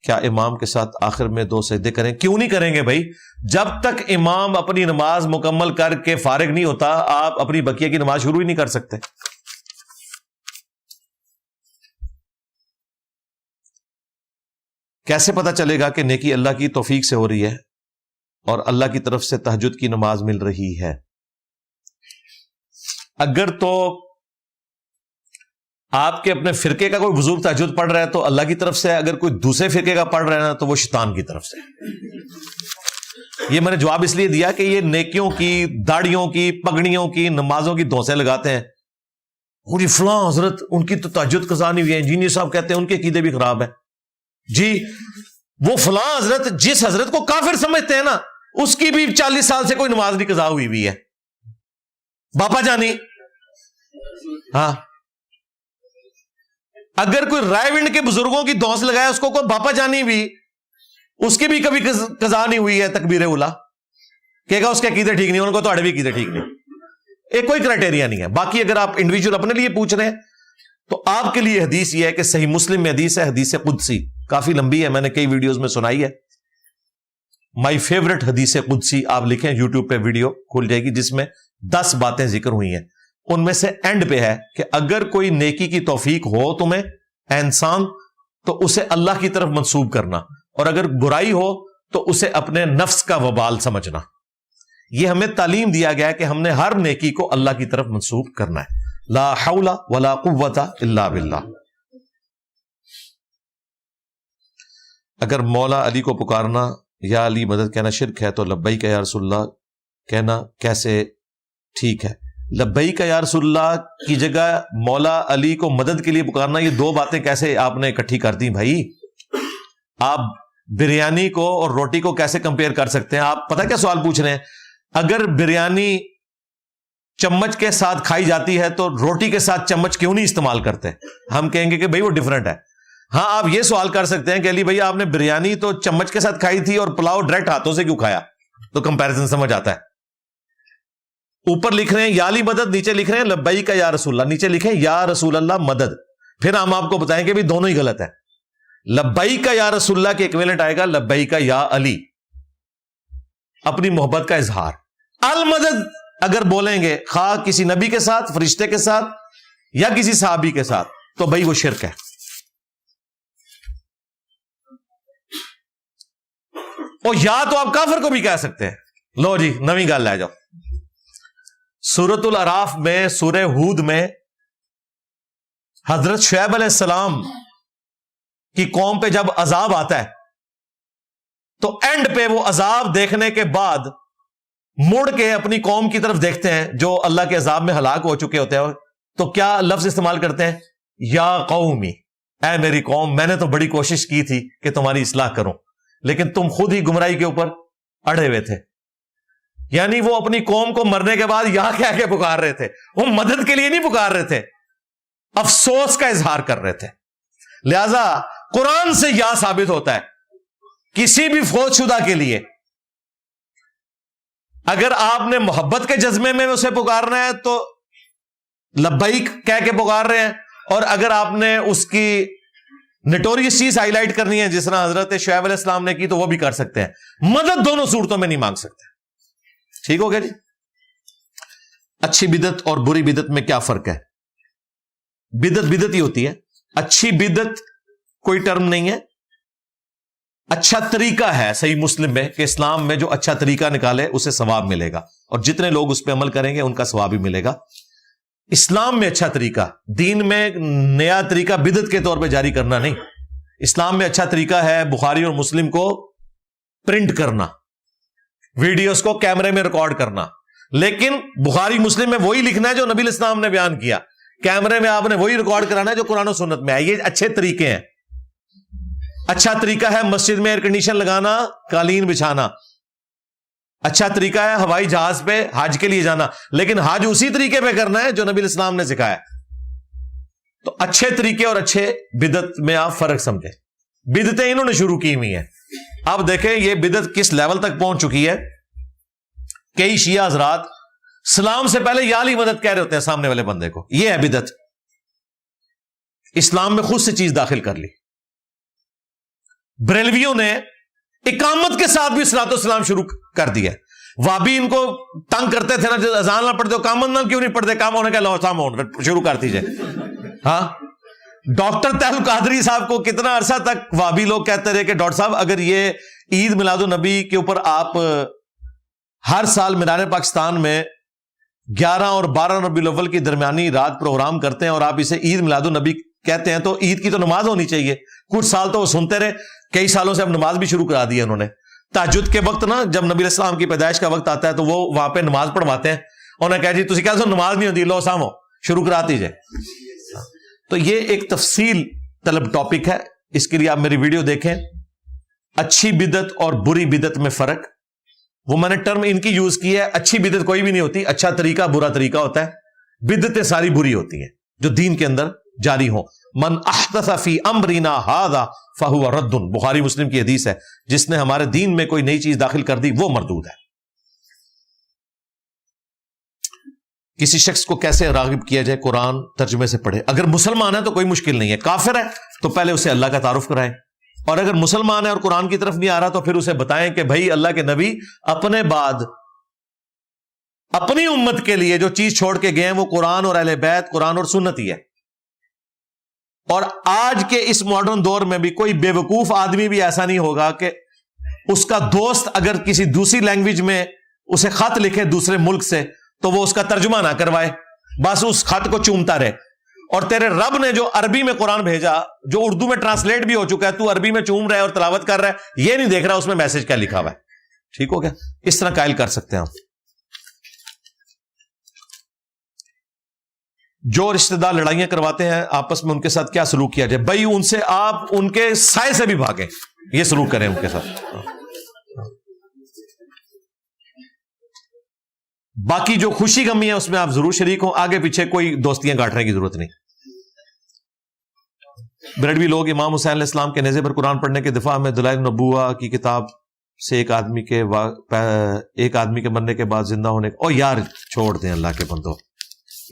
کیا امام کے ساتھ آخر میں 2 سجدے کریں؟ کیوں نہیں کریں گے بھائی؟ جب تک امام اپنی نماز مکمل کر کے فارغ نہیں ہوتا, آپ اپنی بقیہ کی نماز شروع ہی نہیں کر سکتے. کیسے پتا چلے گا کہ نیکی اللہ کی توفیق سے ہو رہی ہے اور اللہ کی طرف سے تہجد کی نماز مل رہی ہے؟ اگر تو آپ کے اپنے فرقے کا کوئی بزرگ تہجد پڑھ رہا ہے تو اللہ کی طرف سے ہے, اگر کوئی دوسرے فرقے کا پڑھ رہا ہے نا تو وہ شیطان کی طرف سے. یہ میں نے جواب اس لیے دیا کہ یہ نیکیوں کی، داڑیوں کی، پگڑیوں کی، نمازوں کی دھوسے لگاتے ہیں. جی فلاں حضرت ان کی تو تہجد قضا نہیں ہوئی ہے، انجینئر صاحب کہتے ہیں ان کے عقیدے بھی خراب ہے. جی وہ فلاں حضرت جس حضرت کو کافر سمجھتے ہیں نا، اس کی بھی 40 سال سے کوئی نماز نہیں قضا ہوئی ہے. باپا جانی، ہاں اگر کوئی رائے ونڈ کے بزرگوں کی دھوس لگائے اس کو کوئی باپا جانی بھی، اس کی بھی کبھی قضا نہیں ہوئی ہے تکبیر اولا، کہے گا اس کے عقیدے ٹھیک نہیں، ان کو تو بھی عقیدے ٹھیک نہیں. ایک کوئی کرائٹیریا نہیں ہے. باقی اگر آپ انڈیویجول اپنے لیے پوچھ رہے ہیں تو آپ کے لیے حدیث یہ ہے کہ صحیح مسلم میں حدیث ہے، حدیث قدسی، کافی لمبی ہے، میں نے کئی ویڈیوز میں سنائی ہے. مائی فیورٹ حدیث قدسی آپ لکھیں یوٹیوب پہ، ویڈیو کھل جائے گی جس میں 10 باتیں ذکر ہوئی ہیں. ان میں سے اینڈ پہ ہے کہ اگر کوئی نیکی کی توفیق ہو تمہیں اے انسان تو اسے اللہ کی طرف منسوب کرنا، اور اگر برائی ہو تو اسے اپنے نفس کا وبال سمجھنا. یہ ہمیں تعلیم دیا گیا ہے کہ ہم نے ہر نیکی کو اللہ کی طرف منسوب کرنا ہے. لا حول ولا قوت الا باللہ. اگر مولا علی کو پکارنا یا علی مدد کہنا شرک ہے تو لبیک یا رسول اللہ کہنا کیسے ٹھیک ہے؟ لبیک یا رسول اللہ کی جگہ مولا علی کو مدد کے لیے پکارنا، یہ 2 باتیں کیسے آپ نے اکٹھی کر دی بھائی؟ آپ بریانی کو اور روٹی کو کیسے کمپیئر کر سکتے ہیں؟ آپ پتہ کیا سوال پوچھ رہے ہیں؟ اگر بریانی چمچ کے ساتھ کھائی جاتی ہے تو روٹی کے ساتھ چمچ کیوں نہیں استعمال کرتے؟ ہم کہیں گے کہ بھائی وہ ڈیفرنٹ ہے. ہاں آپ یہ سوال کر سکتے ہیں کہ علی بھائی آپ نے بریانی تو چمچ کے ساتھ کھائی تھی اور پلاؤ ڈائریکٹ ہاتھوں سے کیوں کھایا؟ تو کمپیریزن سمجھ آتا ہے. اوپر لکھ رہے ہیں یا علی مدد، نیچے لکھ رہے ہیں لبیک یا رسول اللہ، نیچے لکھیں یا رسول اللہ مدد. پھر ہم آپ کو بتائیں کہ بھی دونوں ہی غلط ہے. لبیک یا رسول اللہ کے ایکویلنٹ آئے گا لبیک یا علی، اپنی محبت کا اظہار. المدد اگر بولیں گے خواہ کسی نبی کے ساتھ، فرشتے کے ساتھ یا کسی صحابی کے ساتھ، تو بھائی وہ شرک ہے. اور یا تو آپ کافر کو بھی کہہ سکتے ہیں. لو جی نویں گل لے جاؤ. سورۃ الاعراف میں، سورہ ہود میں حضرت شعیب علیہ السلام کی قوم پہ جب عذاب آتا ہے تو اینڈ پہ وہ عذاب دیکھنے کے بعد مڑ کے اپنی قوم کی طرف دیکھتے ہیں جو اللہ کے عذاب میں ہلاک ہو چکے ہوتے ہیں، تو کیا لفظ استعمال کرتے ہیں؟ یا قومی، اے میری قوم، میں نے تو بڑی کوشش کی تھی کہ تمہاری اصلاح کروں لیکن تم خود ہی گمراہی کے اوپر اڑے ہوئے تھے. یعنی وہ اپنی قوم کو مرنے کے بعد یا کہہ کے پکار رہے تھے، وہ مدد کے لیے نہیں پکار رہے تھے، افسوس کا اظہار کر رہے تھے. لہذا قرآن سے یا ثابت ہوتا ہے کسی بھی فوت شدہ کے لیے اگر آپ نے محبت کے جذبے میں اسے پکارنا ہے تو لبیک کہہ کے پکار رہے ہیں، اور اگر آپ نے اس کی نٹوریس چیز ہائی لائٹ کرنی ہے جس طرح حضرت شعیب علیہ السلام نے کی تو وہ بھی کر سکتے ہیں. مدد دونوں صورتوں میں نہیں مانگ سکتے. ٹھیک ہو گیا جی؟ اچھی بدعت اور بری بدعت میں کیا فرق ہے؟ بدعت بدعت ہی ہوتی ہے. اچھی بدعت کوئی ٹرم نہیں ہے، اچھا طریقہ ہے. صحیح مسلم میں کہ اسلام میں جو اچھا طریقہ نکالے اسے ثواب ملے گا، اور جتنے لوگ اس پہ عمل کریں گے ان کا ثواب بھی ملے گا. اسلام میں اچھا طریقہ، دین میں نیا طریقہ بدعت کے طور پہ جاری کرنا نہیں. اسلام میں اچھا طریقہ ہے بخاری اور مسلم کو پرنٹ کرنا، ویڈیوز کو کیمرے میں ریکارڈ کرنا. لیکن بخاری مسلم میں وہی لکھنا ہے جو نبی الاسلام نے بیان کیا، کیمرے میں آپ نے وہی ریکارڈ کرانا ہے جو قرآن و سنت میں ہے. یہ اچھے طریقے ہیں. اچھا طریقہ ہے مسجد میں ایئر کنڈیشن لگانا، قالین بچھانا. اچھا طریقہ ہے ہوائی جہاز پہ حج کے لیے جانا، لیکن حج اسی طریقے پہ کرنا ہے جو نبی الاسلام نے سکھایا. تو اچھے طریقے اور اچھے بدعت میں آپ فرق سمجھیں. بدعتیں انہوں نے شروع کی ہوئی ہیں. اب دیکھیں یہ بدعت کس لیول تک پہنچ چکی ہے. کئی شیعہ حضرات سلام سے پہلے یا علی مدد کہہ رہے ہوتے ہیں سامنے والے بندے کو. یہ ہے بدعت. اسلام میں خود سے چیز داخل کر لی. بریلویوں نے اقامت کے ساتھ بھی صلاۃ والسلام شروع کر دیا. وابی ان کو تنگ کرتے تھے نا، جو اذان نہ پڑھتے ہو کامن نہ کیوں نہیں پڑھتے، کام ہونے کا لوسام شروع کر دیجئے. ہاں ڈاکٹر طاہر القادری صاحب کو کتنا عرصہ تک وابی لوگ کہتے رہے کہ ڈاکٹر صاحب اگر یہ عید میلاد النبی کے اوپر آپ ہر سال مینار پاکستان میں 11 اور 12 ربیع الاول کی درمیانی رات پروگرام کرتے ہیں اور آپ اسے عید میلاد النبی کہتے ہیں تو عید کی تو نماز ہونی چاہیے. کچھ سال تو وہ سنتے رہے، کئی سالوں سے اب نماز بھی شروع کرا دی ہے انہوں نے. تہجد کے وقت نا جب نبی علیہ السلام کی پیدائش کا وقت آتا ہے تو وہ وہاں پہ نماز پڑھواتے ہیں، انہوں نے کہا جی تسی کیا سو نماز نہیں ہوتی، لو سامو شروع کراتی جائے. تو یہ ایک تفصیل طلب ٹاپک ہے، اس کے لیے آپ میری ویڈیو دیکھیں. اچھی بدعت اور بری بدعت میں فرق، وہ میں نے ٹرم ان کی یوز کی ہے. اچھی بدعت کوئی بھی نہیں ہوتی، اچھا طریقہ برا طریقہ ہوتا ہے. بدعتیں ساری بری ہوتی ہیں جو دین کے اندر جاری ہوں. من احدث فی امرنا ھذا فہو رد، بخاری مسلم کی حدیث ہے، جس نے ہمارے دین میں کوئی نئی چیز داخل کر دی وہ مردود ہے. کسی شخص کو کیسے راغب کیا جائے؟ قرآن ترجمے سے پڑھے. اگر مسلمان ہے تو کوئی مشکل نہیں ہے، کافر ہے تو پہلے اسے اللہ کا تعارف کرائیں، اور اگر مسلمان ہے اور قرآن کی طرف نہیں آ رہا تو پھر اسے بتائیں کہ بھائی اللہ کے نبی اپنے بعد اپنی امت کے لیے جو چیز چھوڑ کے گئے ہیں وہ قرآن اور اہل بیت، قرآن اور سنت ہی ہے. اور آج کے اس ماڈرن دور میں بھی کوئی بے وقوف آدمی بھی ایسا نہیں ہوگا کہ اس کا دوست اگر کسی دوسری لینگویج میں اسے خط لکھے دوسرے ملک سے تو وہ اس کا ترجمہ نہ کروائے، بس اس خط کو چومتا رہے. اور تیرے رب نے جو عربی میں قرآن بھیجا، جو اردو میں ٹرانسلیٹ بھی ہو چکا ہے، تو عربی میں چوم رہا ہے اور تلاوت کر رہا ہے، یہ نہیں دیکھ رہا اس میں میسج کیا لکھا ہوا ہے. ٹھیک ہو گیا؟ اس طرح قائل کر سکتے ہیں ہم. جو رشتہ دار لڑائیاں کرواتے ہیں آپس میں ان کے ساتھ کیا سلوک کیا جائے؟ بھائی ان سے آپ ان کے سائے سے بھی بھاگیں، یہ سلوک کریں ان کے ساتھ. باقی جو خوشی غمی ہے اس میں آپ ضرور شریک ہوں، آگے پیچھے کوئی دوستیاں گاٹنے کی ضرورت نہیں. بریڈوی لوگ امام حسین علیہ السلام کے نیزے پر قرآن پڑھنے کے دفاع میں دلائل النبوہ کی کتاب سے ایک آدمی کے مرنے کے بعد زندہ ہونے کا، او یار چھوڑ دیں اللہ کے بندو،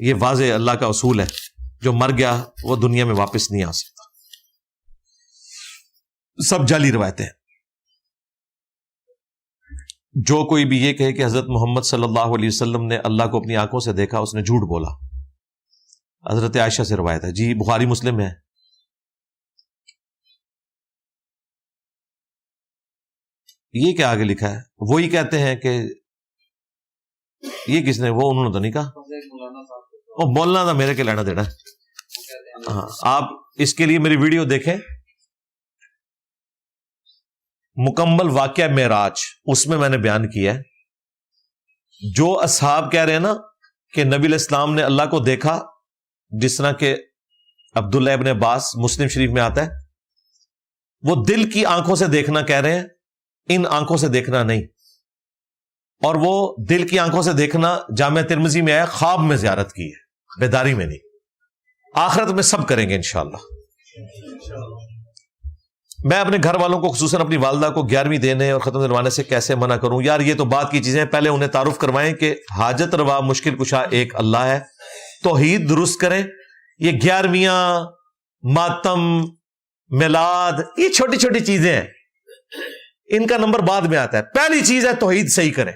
یہ واضح اللہ کا اصول ہے، جو مر گیا وہ دنیا میں واپس نہیں آ سکتا. سب جعلی روایتیں ہیں. جو کوئی بھی یہ کہے کہ حضرت محمد صلی اللہ علیہ وسلم نے اللہ کو اپنی آنکھوں سے دیکھا، اس نے جھوٹ بولا. حضرت عائشہ سے روایت ہے، جی بخاری مسلم ہے. یہ کیا آگے لکھا ہے؟ وہی کہتے ہیں کہ یہ کس نے، وہ انہوں نے تو نہیں کہا، وہ بولنا تھا، میرے کے لینا دینا. ہاں آپ اس کے لیے میری ویڈیو دیکھیں، مکمل واقعہ معراج، اس میں نے بیان کیا ہے. جو اصحاب کہہ رہے ہیں نا کہ نبی علیہ السلام نے اللہ کو دیکھا، جس طرح کہ عبداللہ ابن عباس مسلم شریف میں آتا ہے، وہ دل کی آنکھوں سے دیکھنا کہہ رہے ہیں، ان آنکھوں سے دیکھنا نہیں. اور وہ دل کی آنکھوں سے دیکھنا جامع ترمذی میں آیا، خواب میں زیارت کی ہے، بیداری میں نہیں. آخرت میں سب کریں گے انشاءاللہ. میں اپنے گھر والوں کو خصوصاً اپنی والدہ کو 11ویں دینے اور ختم دلوانے سے کیسے منع کروں؟ یار یہ تو بات کی چیزیں، پہلے انہیں تعارف کروائیں کہ حاجت روا مشکل کشا ایک اللہ ہے. توحید درست کریں. یہ 11ویں ماتم میلاد یہ چھوٹی چھوٹی چیزیں ہیں، ان کا نمبر بعد میں آتا ہے. پہلی چیز ہے توحید صحیح کریں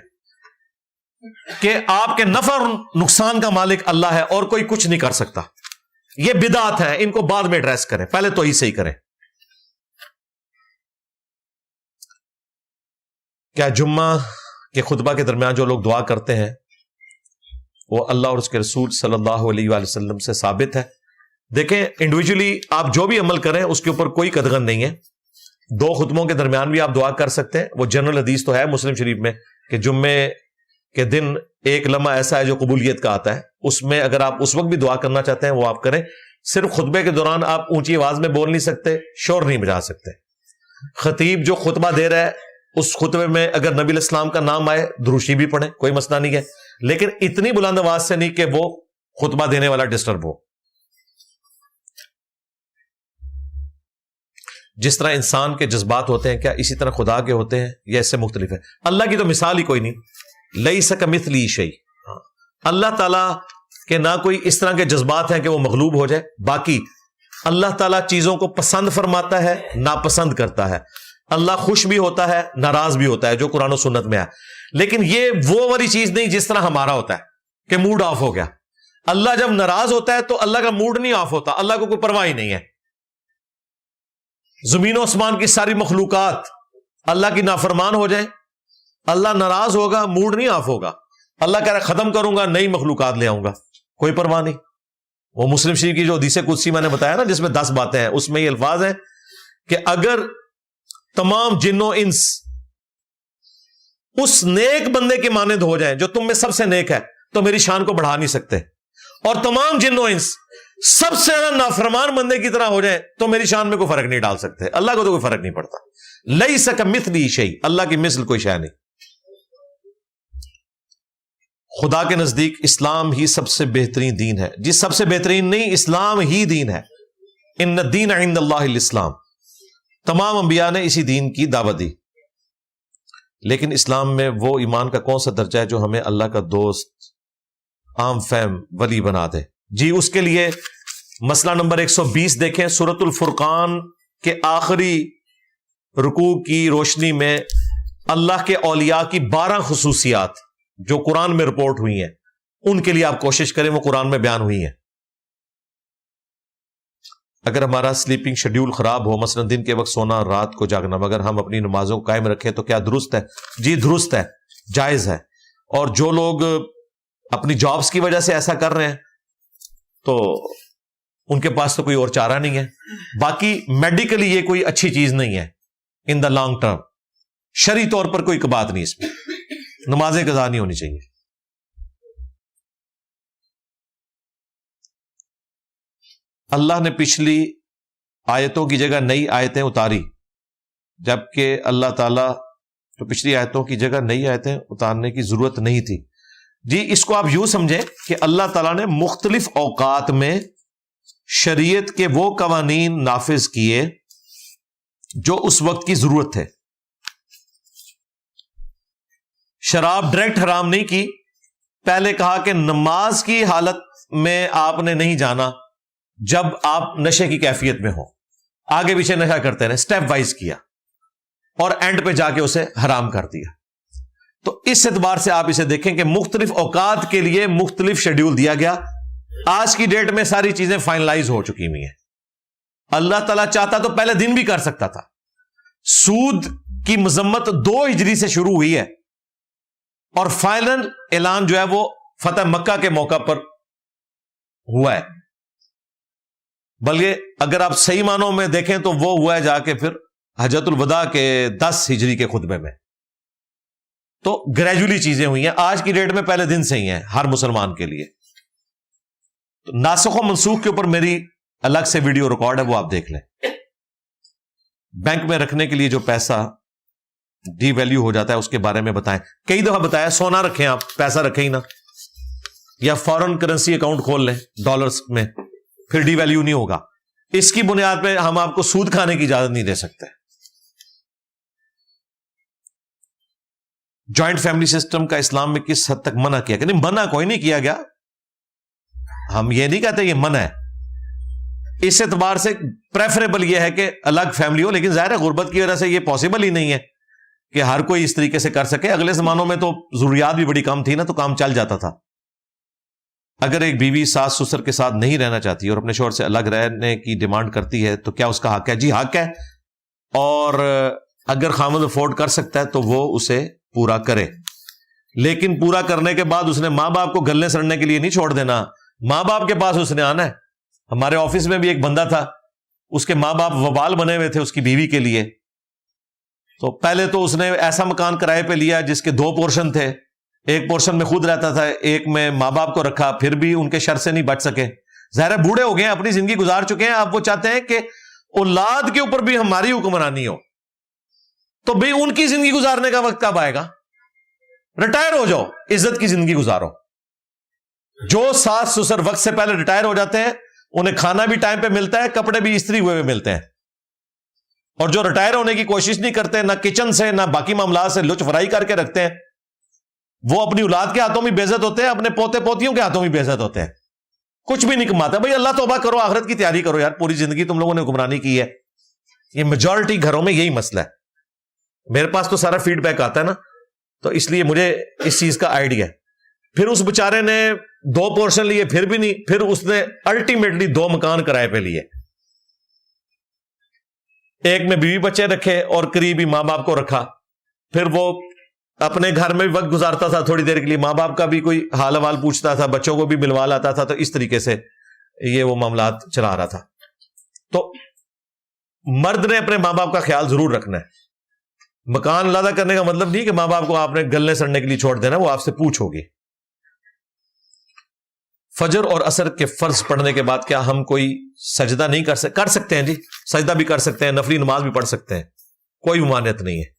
کہ آپ کے نفع اور نقصان کا مالک اللہ ہے اور کوئی کچھ نہیں کر سکتا. یہ بدعات ہیں، ان کو بعد میں ایڈریس کریں، پہلے توحید صحیح کریں. کیا جمعہ کے خطبہ کے درمیان جو لوگ دعا کرتے ہیں وہ اللہ اور اس کے رسول صلی اللہ علیہ وآلہ وسلم سے ثابت ہے؟ دیکھیں انڈیویجولی آپ جو بھی عمل کریں اس کے اوپر کوئی قدغن نہیں ہے. 2 خطبوں کے درمیان بھی آپ دعا کر سکتے ہیں. وہ جنرل حدیث تو ہے مسلم شریف میں کہ جمعے کے دن ایک لمحہ ایسا ہے جو قبولیت کا آتا ہے، اس میں اگر آپ اس وقت بھی دعا کرنا چاہتے ہیں وہ آپ کریں. صرف خطبے کے دوران آپ اونچی آواز میں بول نہیں سکتے، شور نہیں بجا سکتے. خطیب جو خطبہ دے رہا ہے اس خطبے میں اگر نبی علیہ السلام کا نام آئے دروشی بھی پڑھیں، کوئی مسئلہ نہیں ہے، لیکن اتنی بلند آواز سے نہیں کہ وہ خطبہ دینے والا ڈسٹرب ہو. جس طرح انسان کے جذبات ہوتے ہیں کیا اسی طرح خدا کے ہوتے ہیں یا اس سے مختلف ہے؟ اللہ کی تو مثال ہی کوئی نہیں، لیس کمثلہ شیء. اللہ تعالیٰ کے نہ کوئی اس طرح کے جذبات ہیں کہ وہ مغلوب ہو جائے. باقی اللہ تعالیٰ چیزوں کو پسند فرماتا ہے، ناپسند کرتا ہے. اللہ خوش بھی ہوتا ہے، ناراض بھی ہوتا ہے، جو قرآن و سنت میں ہے. لیکن یہ وہ والی چیز نہیں جس طرح ہمارا ہوتا ہے کہ موڈ آف ہو گیا. اللہ جب ناراض ہوتا ہے تو اللہ کا موڈ نہیں آف ہوتا، اللہ کو کوئی پرواہ ہی نہیں ہے. زمین و آسمان کی ساری مخلوقات اللہ کی نافرمان ہو جائیں، اللہ ناراض ہوگا، موڈ نہیں آف ہوگا. اللہ کہہ رہا ہے ختم کروں گا، نئی مخلوقات لے آؤں گا، کوئی پرواہ نہیں. وہ مسلم شریف کی جو حدیث قدسی میں نے بتایا نا جس میں 10 باتیں ہیں، اس میں یہ الفاظ ہیں کہ اگر تمام جن و انس اس نیک بندے کے مانند ہو جائیں جو تم میں سب سے نیک ہے تو میری شان کو بڑھا نہیں سکتے، اور تمام جن و انس سب سے زیادہ نافرمان بندے کی طرح ہو جائیں تو میری شان میں کوئی فرق نہیں ڈال سکتے۔ اللہ کو تو کوئی فرق نہیں پڑتا۔ لیس کمثلہ شیء، اللہ کی مثل کوئی شے نہیں۔ خدا کے نزدیک اسلام ہی سب سے بہترین دین ہے۔ جس سب سے بہترین نہیں، اسلام ہی دین ہے۔ ان الدین عند اللہ الاسلام، تمام انبیاء نے اسی دین کی دعوت دی، لیکن اسلام میں وہ ایمان کا کون سا درجہ ہے جو ہمیں اللہ کا دوست، عام فہم ولی بنا دے؟ جی اس کے لیے مسئلہ نمبر 120 دیکھیں، سورۃ الفرقان کے آخری رکوع کی روشنی میں اللہ کے اولیاء کی 12 خصوصیات جو قرآن میں رپورٹ ہوئی ہیں، ان کے لیے آپ کوشش کریں، وہ قرآن میں بیان ہوئی ہیں۔ اگر ہمارا سلیپنگ شیڈیول خراب ہو، مثلا دن کے وقت سونا، رات کو جاگنا، مگر ہم اپنی نمازوں کو قائم رکھیں تو کیا درست ہے؟ جی درست ہے، جائز ہے۔ اور جو لوگ اپنی جابز کی وجہ سے ایسا کر رہے ہیں تو ان کے پاس تو کوئی اور چارہ نہیں ہے۔ باقی میڈیکلی یہ کوئی اچھی چیز نہیں ہے ان دا لانگ ٹرم، شرعی طور پر کوئی بات نہیں، اس میں نمازیں قضا نہیں ہونی چاہیے۔ اللہ نے پچھلی آیتوں کی جگہ نئی آیتیں اتاری، جبکہ اللہ تعالیٰ تو پچھلی آیتوں کی جگہ نئی آیتیں اتارنے کی ضرورت نہیں تھی۔ جی اس کو آپ یوں سمجھیں کہ اللہ تعالیٰ نے مختلف اوقات میں شریعت کے وہ قوانین نافذ کیے جو اس وقت کی ضرورت تھے۔ شراب ڈائریکٹ حرام نہیں کی، پہلے کہا کہ نماز کی حالت میں آپ نے نہیں جانا جب آپ نشے کی کیفیت میں ہو، آگے پیچھے نشہ کرتے رہے، سٹیپ وائز کیا، اور اینڈ پہ جا کے اسے حرام کر دیا۔ تو اس اعتبار سے آپ اسے دیکھیں کہ مختلف اوقات کے لیے مختلف شیڈیول دیا گیا۔ آج کی ڈیٹ میں ساری چیزیں فائنلائز ہو چکی ہوئی ہیں۔ اللہ تعالیٰ چاہتا تو پہلے دن بھی کر سکتا تھا۔ سود کی مذمت 2 ہجری سے شروع ہوئی ہے، اور فائنل اعلان جو ہے وہ فتح مکہ کے موقع پر ہوا ہے، بلکہ اگر آپ صحیح معنوں میں دیکھیں تو وہ ہوا ہے جا کے پھر حجۃ الوداع کے 10 ہجری کے خطبے میں۔ تو گریجولی چیزیں ہوئی ہیں، آج کی ڈیٹ میں پہلے دن سے ہی ہیں ہر مسلمان کے لیے۔ تو ناسخ و منسوخ کے اوپر میری الگ سے ویڈیو ریکارڈ ہے، وہ آپ دیکھ لیں۔ بینک میں رکھنے کے لیے جو پیسہ ڈی ویلیو ہو جاتا ہے اس کے بارے میں بتائیں، کئی دفعہ بتایا سونا رکھیں، آپ پیسہ رکھیں ہی نہ، یا فورن کرنسی اکاؤنٹ کھول لیں ڈالرز میں، پھر ڈی ویلیو نہیں ہوگا۔ اس کی بنیاد پہ ہم آپ کو سود کھانے کی اجازت نہیں دے سکتے۔ جوائنٹ فیملی سسٹم کا اسلام میں کس حد تک منع کیا کہ نہیں؟ منع کوئی نہیں کیا گیا، ہم یہ نہیں کہتے یہ منع ہے۔ اس اعتبار سے پریفریبل یہ ہے کہ الگ فیملی ہو، لیکن ظاہر ہے غربت کی وجہ سے یہ پاسبل ہی نہیں ہے کہ ہر کوئی اس طریقے سے کر سکے۔ اگلے زمانوں میں تو ضروریات بھی بڑی کم تھی نا، تو کام چل جاتا تھا۔ اگر ایک بیوی ساس سسر کے ساتھ نہیں رہنا چاہتی اور اپنے شوہر سے الگ رہنے کی ڈیمانڈ کرتی ہے تو کیا اس کا حق ہے؟ جی حق ہے، اور اگر خامد افورڈ کر سکتا ہے تو وہ اسے پورا کرے، لیکن پورا کرنے کے بعد اس نے ماں باپ کو گلنے سڑنے کے لیے نہیں چھوڑ دینا، ماں باپ کے پاس اس نے آنا ہے۔ ہمارے آفس میں بھی ایک بندہ تھا، اس کے ماں باپ وبال بنے ہوئے تھے اس کی بیوی کے لیے، تو پہلے تو اس نے ایسا مکان کرائے پہ لیا جس کے 2 پورشن تھے، ایک پورشن میں خود رہتا تھا، ایک میں ماں باپ کو رکھا، پھر بھی ان کے شر سے نہیں بچ سکے۔ ظاہر ہے بوڑھے ہو گئے ہیں، اپنی زندگی گزار چکے ہیں، اب وہ چاہتے ہیں کہ اولاد کے اوپر بھی ہماری حکمرانی ہو، تو بھئی ان کی زندگی گزارنے کا وقت کب آئے گا؟ ریٹائر ہو جاؤ، عزت کی زندگی گزارو۔ جو ساس سسر وقت سے پہلے ریٹائر ہو جاتے ہیں انہیں کھانا بھی ٹائم پہ ملتا ہے، کپڑے بھی استری ہوئے ملتے ہیں، اور جو ریٹائر ہونے کی کوشش نہیں کرتے، نہ کچن سے نہ باقی معاملات سے لچ فرائی کر کے رکھتے ہیں، وہ اپنی اولاد کے ہاتھوں میں بے عزت ہوتے ہیں، اپنے پوتے پوتیوں کے ہاتھوں میں بے عزت ہوتے ہیں، کچھ بھی نہیں کماتا۔ بھائی اللہ توبہ کرو، آخرت کی تیاری کرو یار، پوری زندگی تم لوگوں نے حکمرانی کی ہے۔ یہ میجورٹی گھروں میں یہی مسئلہ ہے۔ میرے پاس تو سارا فیڈ بیک آتا ہے نا، تو اس لیے مجھے اس چیز کا آئیڈیا ہے۔ پھر اس بیچارے نے 2 پورشن لیے، پھر بھی نہیں، پھر اس نے الٹیمیٹلی 2 مکان کرائے پہ لیے، ایک میں بیوی بچے رکھے اور قریبی ماں باپ کو رکھا، پھر وہ اپنے گھر میں بھی وقت گزارتا تھا تھوڑی دیر کے لیے، ماں باپ کا بھی کوئی حال حوال پوچھتا تھا، بچوں کو بھی ملوا لاتا تھا، تو اس طریقے سے یہ وہ معاملات چلا رہا تھا۔ تو مرد نے اپنے ماں باپ کا خیال ضرور رکھنا ہے، مکان علیحدہ کرنے کا مطلب نہیں کہ ماں باپ کو آپ نے گلنے سڑنے کے لیے چھوڑ دینا، وہ آپ سے پوچھو گے۔ فجر اور عصر کے فرض پڑھنے کے بعد کیا ہم کوئی سجدہ نہیں کر سکتے ہیں؟ جی سجدہ بھی کر سکتے ہیں، نفلی نماز بھی پڑھ سکتے ہیں، کوئی ممانعت نہیں ہے۔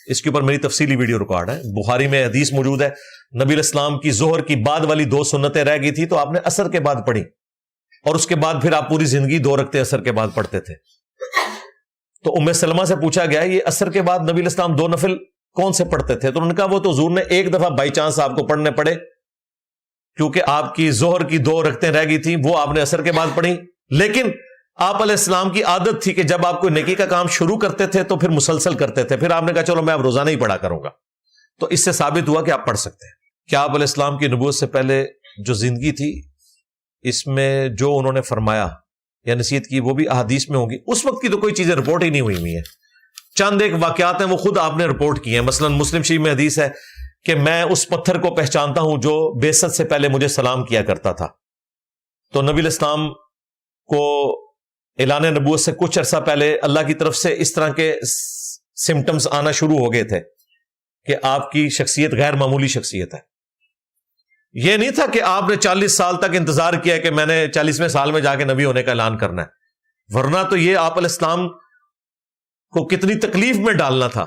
اس کے اوپر میری تفصیلی ویڈیو ریکارڈ ہے، بخاری میں حدیث موجود ہے، نبی علیہ السلام کی ظہر کی بعد والی 2 سنتیں رہ گئی تھی تو آپ نے عصر کے بعد پڑھی، اور اس کے بعد پھر آپ پوری زندگی 2 رکعتیں عصر کے بعد پڑھتے تھے۔ تو ام سلمہ سے پوچھا گیا یہ عصر کے بعد نبی علیہ السلام 2 نفل کون سے پڑھتے تھے؟ تو انہوں نے کہا وہ تو حضور نے ایک دفعہ بائی چانس آپ کو پڑھنے پڑے، کیونکہ آپ کی ظہر کی 2 رکعتیں رہ گئی تھیں، وہ آپ نے عصر کے بعد پڑھی، لیکن آپ علیہ السلام کی عادت تھی کہ جب آپ کوئی نیکی کا کام شروع کرتے تھے تو پھر مسلسل کرتے تھے، پھر آپ نے کہا چلو میں اب روزانہ ہی پڑھا کروں گا، تو اس سے ثابت ہوا کہ آپ پڑھ سکتے ہیں۔ کیا آپ علیہ السلام کی نبوت سے پہلے جو زندگی تھی اس میں جو انہوں نے فرمایا یا نصیحت کی وہ بھی احادیث میں ہوگی؟ اس وقت کی تو کوئی چیزیں رپورٹ ہی نہیں ہوئی ہیں، چند ایک واقعات ہیں وہ خود آپ نے رپورٹ کی ہیں۔ مثلا مسلم شریف میں حدیث ہے کہ میں اس پتھر کو پہچانتا ہوں جو بعثت سے پہلے مجھے سلام کیا کرتا تھا۔ تو نبی علیہ السلام کو اعلان نبوت سے کچھ عرصہ پہلے اللہ کی طرف سے اس طرح کے سمٹمز آنا شروع ہو گئے تھے کہ آپ کی شخصیت غیر معمولی شخصیت ہے۔ یہ نہیں تھا کہ آپ نے 40 سال تک انتظار کیا کہ میں نے 40ویں سال میں جا کے نبی ہونے کا اعلان کرنا ہے، ورنہ تو یہ آپ علیہ السلام کو کتنی تکلیف میں ڈالنا تھا۔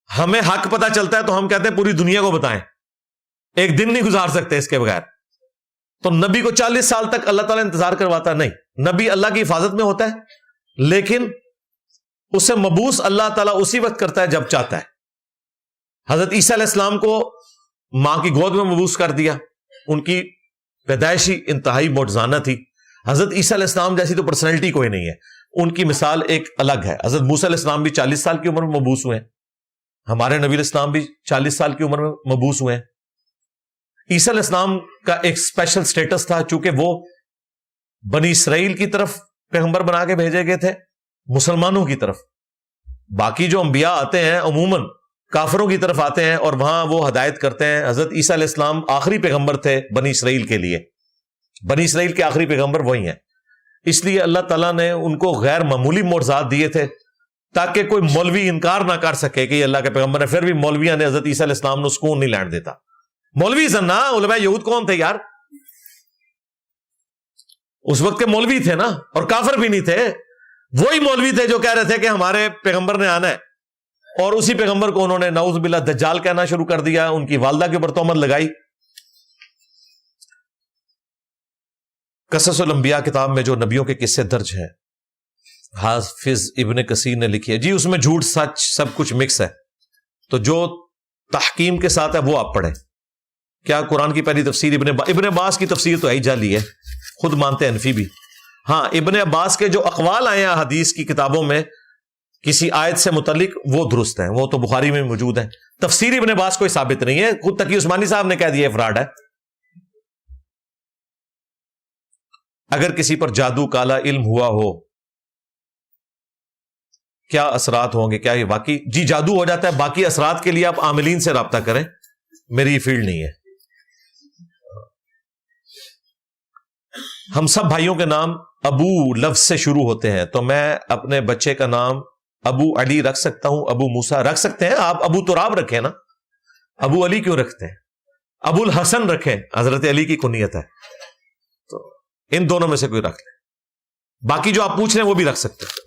ہمیں حق پتہ چلتا ہے تو ہم کہتے ہیں پوری دنیا کو بتائیں، ایک دن نہیں گزار سکتے اس کے بغیر۔ تو نبی کو 40 سال تک اللہ تعالیٰ انتظار کرواتا نہیں، نبی اللہ کی حفاظت میں ہوتا ہے، لیکن اسے مبعوث اللہ تعالیٰ اسی وقت کرتا ہے جب چاہتا ہے۔ حضرت عیسیٰ علیہ السلام کو ماں کی گود میں مبعوث کر دیا، ان کی پیدائشی انتہائی معجزانہ تھی۔ حضرت عیسیٰ علیہ السلام جیسی تو پرسنالٹی کوئی نہیں ہے، ان کی مثال ایک الگ ہے۔ حضرت موسیٰ علیہ السلام بھی 40 سال کی عمر میں مبعوث ہوئے ہیں، ہمارے نبی علیہ السلام بھی 40 سال کی عمر میں مبعوث ہوئے ہیں۔ عیسیٰ علیہ السلام کا ایک اسپیشل سٹیٹس تھا، چونکہ وہ بنی اسرائیل کی طرف پیغمبر بنا کے بھیجے گئے تھے، مسلمانوں کی طرف۔ باقی جو انبیاء آتے ہیں عموماً کافروں کی طرف آتے ہیں اور وہاں وہ ہدایت کرتے ہیں۔ حضرت عیسیٰ علیہ السلام آخری پیغمبر تھے بنی اسرائیل کے لیے، بنی اسرائیل کے آخری پیغمبر وہی ہیں، اس لیے اللہ تعالیٰ نے ان کو غیر معمولی معجزات دیے تھے تاکہ کوئی مولوی انکار نہ کر سکے کہ یہ اللہ کے پیغمبر ہے۔ پھر بھی مولویوں نے حضرت عیسیٰ علیہ السلام نے سکون نہیں لینے دیتا۔ مولوی زنا علماء یہود کون تھے یار؟ اس وقت کے مولوی تھے نا، اور کافر بھی نہیں تھے، وہی مولوی تھے جو کہہ رہے تھے کہ ہمارے پیغمبر نے آنا ہے، اور اسی پیغمبر کو انہوں نے نعوذ باللہ دجال کہنا شروع کر دیا، ان کی والدہ کے اوپر تہمت لگائی۔ قصص الانبیاء کتاب میں جو نبیوں کے قصے درج ہیں حافظ ابن کثیر نے لکھی ہے، جی اس میں جھوٹ سچ سب کچھ مکس ہے، تو جو تحکیم کے ساتھ ہے وہ آپ پڑھیں۔ کیا قرآن کی پہلی تفسیر ابن عباس کی تفسیر تو ہی جعلی ہے، خود مانتے ہیں انفی بھی۔ ہاں ابن عباس کے جو اقوال آئے ہیں حدیث کی کتابوں میں کسی آیت سے متعلق وہ درست ہیں، وہ تو بخاری میں موجود ہیں۔ تفسیر ابن عباس کوئی ثابت نہیں ہے، خود تقی عثمانی صاحب نے کہہ دیا فراڈ ہے۔ اگر کسی پر جادو کالا علم ہوا ہو کیا اثرات ہوں گے؟ کیا یہ واقعی؟ جی جادو ہو جاتا ہے، باقی اثرات کے لیے آپ عاملین سے رابطہ کریں، میری فیلڈ نہیں ہے۔ ہم سب بھائیوں کے نام ابو لفظ سے شروع ہوتے ہیں، تو میں اپنے بچے کا نام ابو علی رکھ سکتا ہوں، ابو موسیٰ رکھ سکتے ہیں، آپ ابو تراب رکھیں نا، ابو علی کیوں رکھتے ہیں؟ ابو الحسن رکھیں، حضرت علی کی کنیت ہے، تو ان دونوں میں سے کوئی رکھ لیں، باقی جو آپ پوچھ رہے ہیں وہ بھی رکھ سکتے ہیں۔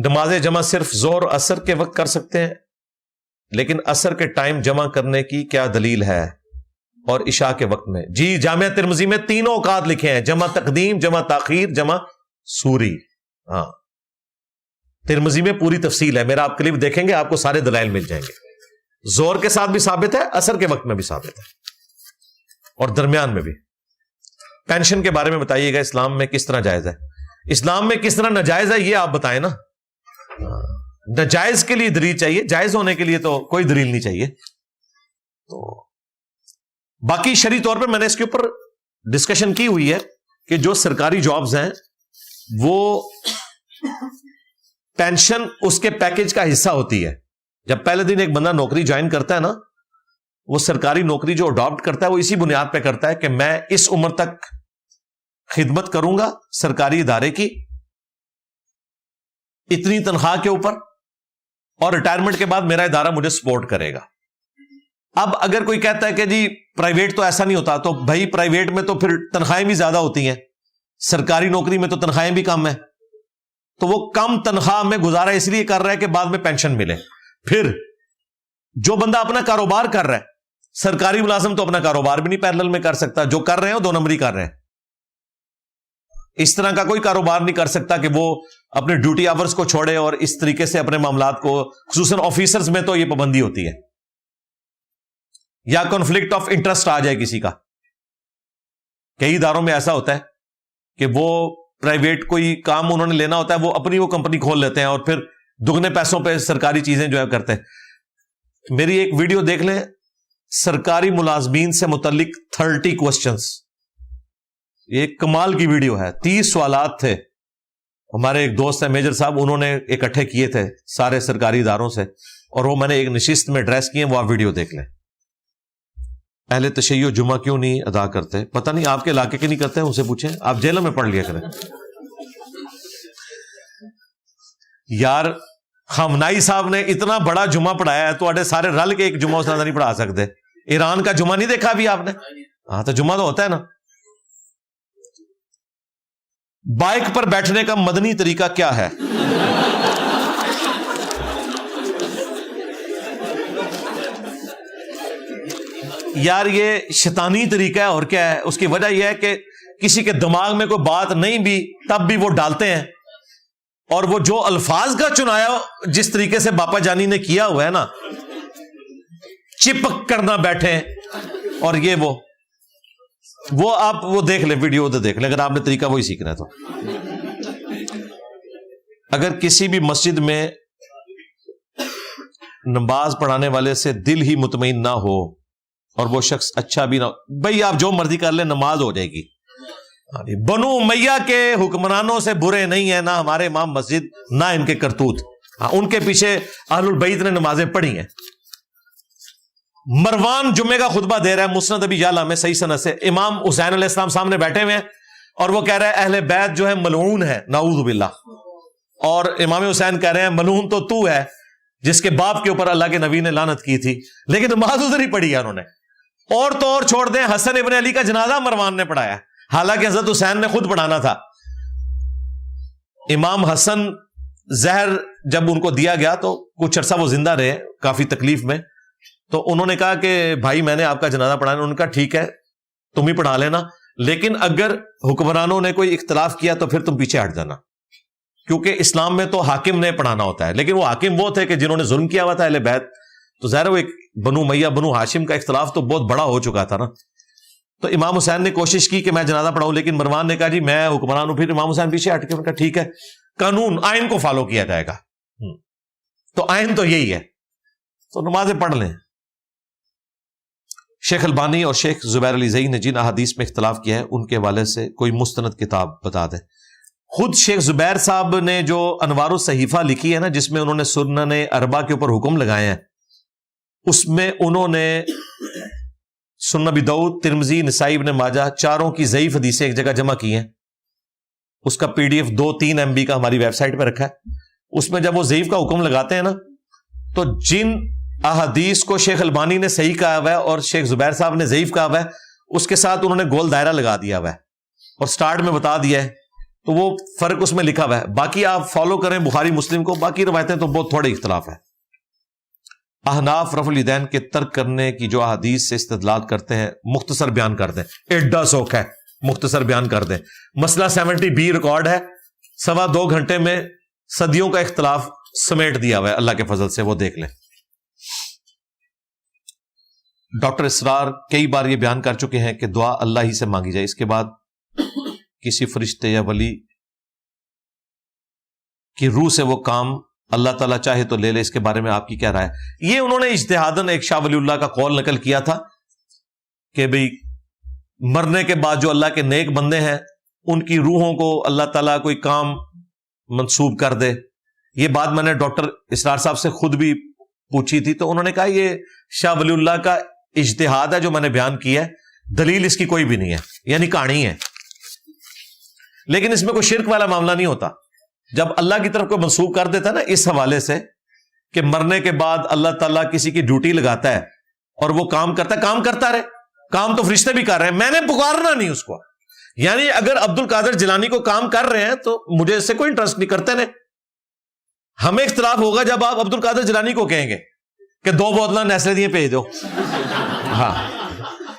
نماز جمع صرف ظہر اور عصر کے وقت کر سکتے ہیں، لیکن عصر کے ٹائم جمع کرنے کی کیا دلیل ہے؟ اور عشاء کے وقت میں؟ جی جامعہ ترمذی میں تینوں اوقات لکھے ہیں، جمع تقدیم، جمع تاخیر، جمع سوری۔ ہاں ترمذی میں پوری تفصیل ہے، میرا آپ کلپ دیکھیں گے آپ کو سارے دلائل مل جائیں گے، ظہر کے ساتھ بھی ثابت ہے، عصر کے وقت میں بھی ثابت ہے، اور درمیان میں بھی۔ پینشن کے بارے میں بتائیے گا، اسلام میں کس طرح جائز ہے؟ اسلام میں کس طرح ناجائز ہے یہ آپ بتائیں نا۔ ناجائز کے لیے دلیل چاہیے، جائز ہونے کے لیے تو کوئی دلیل نہیں چاہیے۔ تو باقی شرعی طور پر میں نے اس کے اوپر ڈسکشن کی ہوئی ہے کہ جو سرکاری جابز ہیں وہ پینشن اس کے پیکج کا حصہ ہوتی ہے۔ جب پہلے دن ایک بندہ نوکری جوائن کرتا ہے نا، وہ سرکاری نوکری جو اڈاپٹ کرتا ہے وہ اسی بنیاد پہ کرتا ہے کہ میں اس عمر تک خدمت کروں گا سرکاری ادارے کی، اتنی تنخواہ کے اوپر, اور ریٹائرمنٹ کے بعد میرا ادارہ مجھے سپورٹ کرے گا. اب اگر کوئی کہتا ہے کہ جی پرائیویٹ تو ایسا نہیں ہوتا, تو بھائی پرائیویٹ میں تو پھر تنخواہیں بھی زیادہ ہوتی ہیں, سرکاری نوکری میں تو تنخواہیں بھی کم ہیں. تو وہ کم تنخواہ میں گزارا اس لیے کر رہا ہے کہ بعد میں پینشن ملے. پھر جو بندہ اپنا کاروبار کر رہا ہے, سرکاری ملازم تو اپنا کاروبار بھی نہیں پیرلل میں کر سکتا, جو کر رہے ہیں وہ 2 نمبری کر رہے ہیں. اس طرح کا کوئی کاروبار نہیں کر سکتا کہ وہ اپنے ڈیوٹی آورز کو چھوڑے اور اس طریقے سے اپنے معاملات کو, خصوصاً آفیسرز میں تو یہ پابندی ہوتی ہے, یا کنفلکٹ آف انٹرسٹ آ جائے کسی کا. کئی اداروں میں ایسا ہوتا ہے کہ وہ پرائیویٹ کوئی کام انہوں نے لینا ہوتا ہے, وہ اپنی وہ کمپنی کھول لیتے ہیں اور پھر دگنے پیسوں پہ سرکاری چیزیں جو ہے کرتے ہیں. میری ایک ویڈیو دیکھ لیں, سرکاری ملازمین سے متعلق 30 کوسچنز, یہ ایک کمال کی ویڈیو ہے. 30 سوالات تھے. ہمارے ایک دوست ہیں میجر صاحب, انہوں نے اکٹھے کیے تھے سارے سرکاری اداروں سے, اور وہ میں نے ایک نشست میں ایڈریس کیے, وہ آپ ویڈیو دیکھ لیں. اہل تشیع جمعہ کیوں نہیں ادا کرتے؟ پتہ نہیں آپ کے علاقے کے نہیں کرتے ہیں, ان سے پوچھیں, آپ جیلوں میں پڑھ لیا کریں. یار خامنائی صاحب نے اتنا بڑا جمعہ پڑھایا ہے, تو سارے رل کے ایک جمعہ اس طرح نہیں پڑھا سکتے. ایران کا جمعہ نہیں دیکھا ابھی آپ نے؟ ہاں, تو جمعہ تو ہوتا ہے نا. بائک پر بیٹھنے کا مدنی طریقہ کیا ہے؟ یار یہ شیطانی طریقہ ہے, اور کیا ہے. اس کی وجہ یہ ہے کہ کسی کے دماغ میں کوئی بات نہیں بھی تب بھی وہ ڈالتے ہیں, اور وہ جو الفاظ کا چنایا جس طریقے سے باپا جانی نے کیا ہوا ہے نا, چپک کرنا بیٹھے, اور یہ وہ آپ وہ دیکھ لیں, ویڈیو تو دیکھ لیں اگر آپ نے طریقہ وہی سیکھنا ہے تو. اگر کسی بھی مسجد میں نماز پڑھانے والے سے دل ہی مطمئن نہ ہو اور وہ شخص اچھا بھی نہ ہو, بھائی آپ جو مرضی کر لیں, نماز ہو جائے گی. بنو امیہ کے حکمرانوں سے برے نہیں ہیں نہ ہمارے امام مسجد, نہ ان کے کرتوت. ان کے پیچھے اہل البیت نے نمازیں پڑھی ہیں. مروان جمعے کا خطبہ دے رہا ہے مسند ابی یعلا میں صحیح سند سے, امام حسین علیہ السلام سامنے بیٹھے ہوئے ہیں, اور وہ کہہ رہے ہیں اہل بیت جو ہے ملعون ہے, نعوذ باللہ. اور امام حسین کہہ رہے ہیں ملعون تو ہے جس کے باپ کے اوپر اللہ کے نبی نے لعنت کی تھی. لیکن نماز ادھر ہی پڑھی ہے انہوں نے. اور تو اور چھوڑ دیں, حسن ابن علی کا جنازہ مروان نے پڑھایا, حالانکہ حضرت حسین نے خود پڑھانا تھا. امام حسن زہر جب ان کو دیا گیا تو کچھ عرصہ وہ زندہ رہے, کافی تکلیف میں. تو انہوں نے کہا کہ بھائی میں نے آپ کا جنازہ پڑھانا. انہوں نے کہا ٹھیک ہے تم ہی پڑھا لینا, لیکن اگر حکمرانوں نے کوئی اختلاف کیا تو پھر تم پیچھے ہٹ جانا, کیونکہ اسلام میں تو حاکم نے پڑھانا ہوتا ہے. لیکن وہ حاکم وہ تھے کہ جنہوں نے ظلم کیا ہوا تھا اہل بیت, تو ظاہر وہ ایک بنو امیہ بنو ہاشم کا اختلاف تو بہت بڑا ہو چکا تھا نا. تو امام حسین نے کوشش کی کہ میں جنازہ پڑھاؤں, لیکن مروان نے کہا جی میں حکمران ہوں. پھر امام حسین پیچھے ہٹ کے کہا ٹھیک ہے, قانون آئین کو فالو کیا جائے گا. تو آئین تو یہی ہے, تو نمازیں پڑھ لیں. شیخ البانی اور شیخ زبیر علی زئی نے جن احادیث میں اختلاف کیا ہے ان کے حوالے سے کوئی مستند کتاب بتا دیں. خود شیخ زبیر صاحب نے جو انوار الصحیفہ لکھی ہے نا, جس میں انہوں نے سنن اربع کے اوپر حکم لگائے ہیں, اس میں انہوں نے سنن ابی داؤد, ترمذی, نسائی, ابن ماجہ چاروں کی ضعیف حدیثیں ایک جگہ جمع کی ہیں. اس کا PDF 2-3 MB کا ہماری ویب سائٹ پہ رکھا ہے. اس میں جب وہ ضعیف کا حکم لگاتے ہیں نا, تو جن احادیث کو شیخ البانی نے صحیح کہا ہوا ہے اور شیخ زبیر صاحب نے ضعیف کہا ہوا ہے, اس کے ساتھ انہوں نے گول دائرہ لگا دیا ہوا ہے اور سٹارٹ میں بتا دیا ہے. تو وہ فرق اس میں لکھا ہوا ہے. باقی آپ فالو کریں بخاری مسلم کو, باقی روایتیں تو بہت تھوڑے اختلاف ہے. احناف رفع الیدین کے ترک کرنے کی جو احادیث سے استدلال کرتے ہیں مختصر بیان کر دیں. ایڈا سوکھ ہے, مختصر بیان کر دیں. مسئلہ 70B ریکارڈ ہے, 2.25 گھنٹے میں صدیوں کا اختلاف سمیٹ دیا ہوا ہے اللہ کے فضل سے, وہ دیکھ لیں. ڈاکٹر اسرار کئی بار یہ بیان کر چکے ہیں کہ دعا اللہ ہی سے مانگی جائے, اس کے بعد کسی فرشتے یا ولی کی روح سے وہ کام اللہ تعالیٰ چاہے تو لے لے. اس کے بارے میں آپ کی کیا رائے ہے؟ یہ انہوں نے اجتہاداً ایک شاہ ولی اللہ کا قول نقل کیا تھا کہ بھئی مرنے کے بعد جو اللہ کے نیک بندے ہیں ان کی روحوں کو اللہ تعالیٰ کوئی کام منسوب کر دے. یہ بات میں نے ڈاکٹر اسرار صاحب سے خود بھی پوچھی تھی, تو انہوں نے کہا یہ شاہ ولی اللہ کا اجتہاد ہے جو میں نے بیان کیا ہے, دلیل اس کی کوئی بھی نہیں ہے, یعنی کہانی ہے. لیکن اس میں کوئی شرک والا معاملہ نہیں ہوتا. جب اللہ کی طرف کو منسوب کر دیتا ہے نا اس حوالے سے کہ مرنے کے بعد اللہ تعالیٰ کسی کی ڈیوٹی لگاتا ہے اور وہ کام کرتا ہے، کام کرتا رہے، کام تو فرشتے بھی کر رہے ہیں، میں نے پکارنا نہیں اس کو. یعنی اگر عبد القادر جیلانی کو کام کر رہے ہیں تو مجھے اس سے کوئی انٹرسٹ نہیں، کرتے نہیں. ہمیں اختلاف ہوگا جب آپ عبد القادر جیلانی کو کہیں گے کہ 2 بوتلیں نیسلے دیے بھیج دو. ہاں،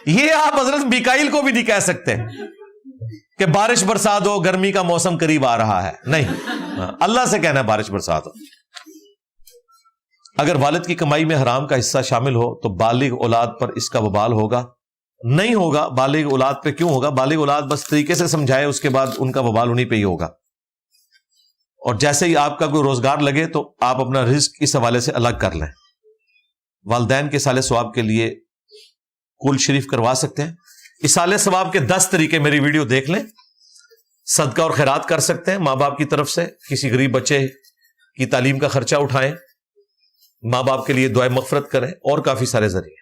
یہ آپ حضرت میکائیل کو بھی نہیں کہہ سکتے کہ بارش برسات ہو، گرمی کا موسم قریب آ رہا ہے. نہیں، اللہ سے کہنا ہے بارش برسات ہو. اگر والد کی کمائی میں حرام کا حصہ شامل ہو تو بالغ اولاد پر اس کا وبال ہوگا؟ نہیں ہوگا. بالغ اولاد پہ کیوں ہوگا؟ بالغ اولاد بس طریقے سے سمجھائے، اس کے بعد ان کا وبال انہیں پہ ہی ہوگا. اور جیسے ہی آپ کا کوئی روزگار لگے تو آپ اپنا رزق اس حوالے سے الگ کر لیں. والدین کے اصالہ ثواب کے لیے کل شریف کروا سکتے ہیں. اصالہ ثواب کے 10 طریقے میری ویڈیو دیکھ لیں. صدقہ اور خیرات کر سکتے ہیں ماں باپ کی طرف سے، کسی غریب بچے کی تعلیم کا خرچہ اٹھائیں، ماں باپ کے لیے دعائے مغفرت کریں، اور کافی سارے ذریعے.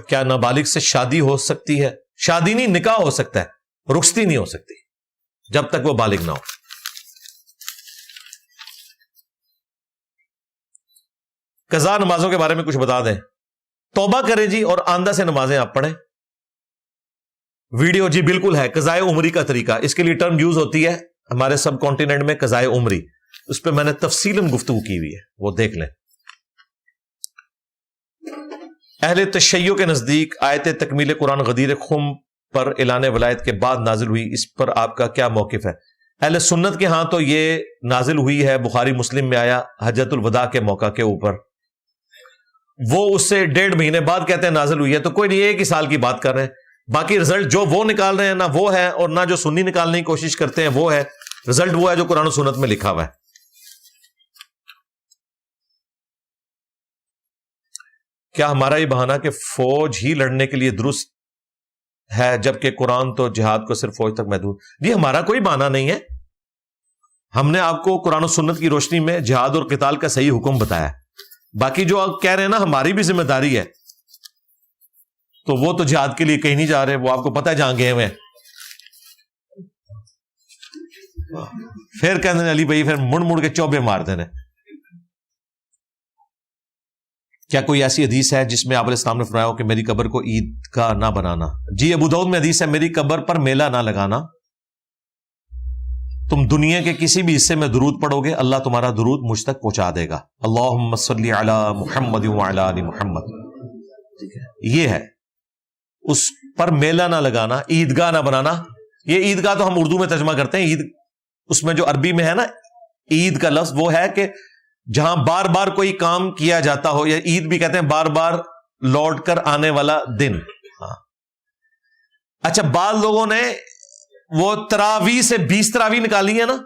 کیا نابالغ سے شادی ہو سکتی ہے؟ شادی نہیں، نکاح ہو سکتا ہے، رخصتی نہیں ہو سکتی جب تک وہ بالغ نہ ہو. قضا نمازوں کے بارے میں کچھ بتا دیں. توبہ کریں جی اور آندہ سے نمازیں آپ پڑھیں. ویڈیو جی بالکل ہے، قضائے عمری کا طریقہ، اس کے لیے ٹرم یوز ہوتی ہے ہمارے سب کانٹیننٹ میں، قضائے عمری. اس پہ میں نے تفصیلاً گفتگو کی ہوئی ہے، وہ دیکھ لیں. اہل تشیع کے نزدیک آیت تکمیل قرآن غدیر خم پر اعلان ولایت کے بعد نازل ہوئی، اس پر آپ کا کیا موقف ہے؟ اہل سنت کے ہاں تو یہ نازل ہوئی ہے، بخاری مسلم میں آیا حجۃ الوداع کے موقع کے اوپر. وہ اس سے 1.5 مہینے بعد کہتے ہیں نازل ہوئی ہے، تو کوئی نہیں، 1 ہی سال کی بات کر رہے ہیں. باقی رزلٹ جو وہ نکال رہے ہیں نہ وہ ہے، اور نہ جو سنی نکالنے کی کوشش کرتے ہیں وہ ہے. رزلٹ وہ ہے جو قرآن و سنت میں لکھا ہوا ہے. کیا ہمارا یہ بہانہ کہ فوج ہی لڑنے کے لیے درست ہے جبکہ قرآن تو جہاد کو صرف فوج تک محدود؟ جی ہمارا کوئی بہانہ نہیں ہے. ہم نے آپ کو قرآن و سنت کی روشنی میں جہاد اور قتال کا صحیح حکم بتایا. باقی جو آپ کہہ رہے ہیں نا ہماری بھی ذمہ داری ہے، تو وہ تو جہاد کے لیے کہیں نہیں جا رہے، وہ آپ کو پتہ ہے جہاں گئے ہوئے ہیں. پھر کہتے ہیں علی بھائی پھر مڑ مڑ کے چوبے مار دینے. کیا کوئی ایسی حدیث ہے جس میں آپ علیہ السلام نے فرمایا ہو کہ میری قبر کو عید کا نہ بنانا؟ جی ابو داؤد میں حدیث ہے، میری قبر پر میلہ نہ لگانا. تم دنیا کے کسی بھی حصے میں درود پڑھو گے، اللہ تمہارا درود مجھ تک پہنچا دے گا. اللہم صلی علی محمد وعلی آل محمد. یہ ہے، اس پر میلہ نہ لگانا، عیدگاہ نہ بنانا. یہ عیدگاہ تو ہم اردو میں ترجمہ کرتے ہیں، عید اس میں جو عربی میں ہے نا عید کا لفظ، وہ ہے کہ جہاں بار بار کوئی کام کیا جاتا ہو، یا عید بھی کہتے ہیں بار بار لوٹ کر آنے والا دن. اچھا بعض لوگوں نے وہ تراویح سے 20 تراویح نکالی ہے نا،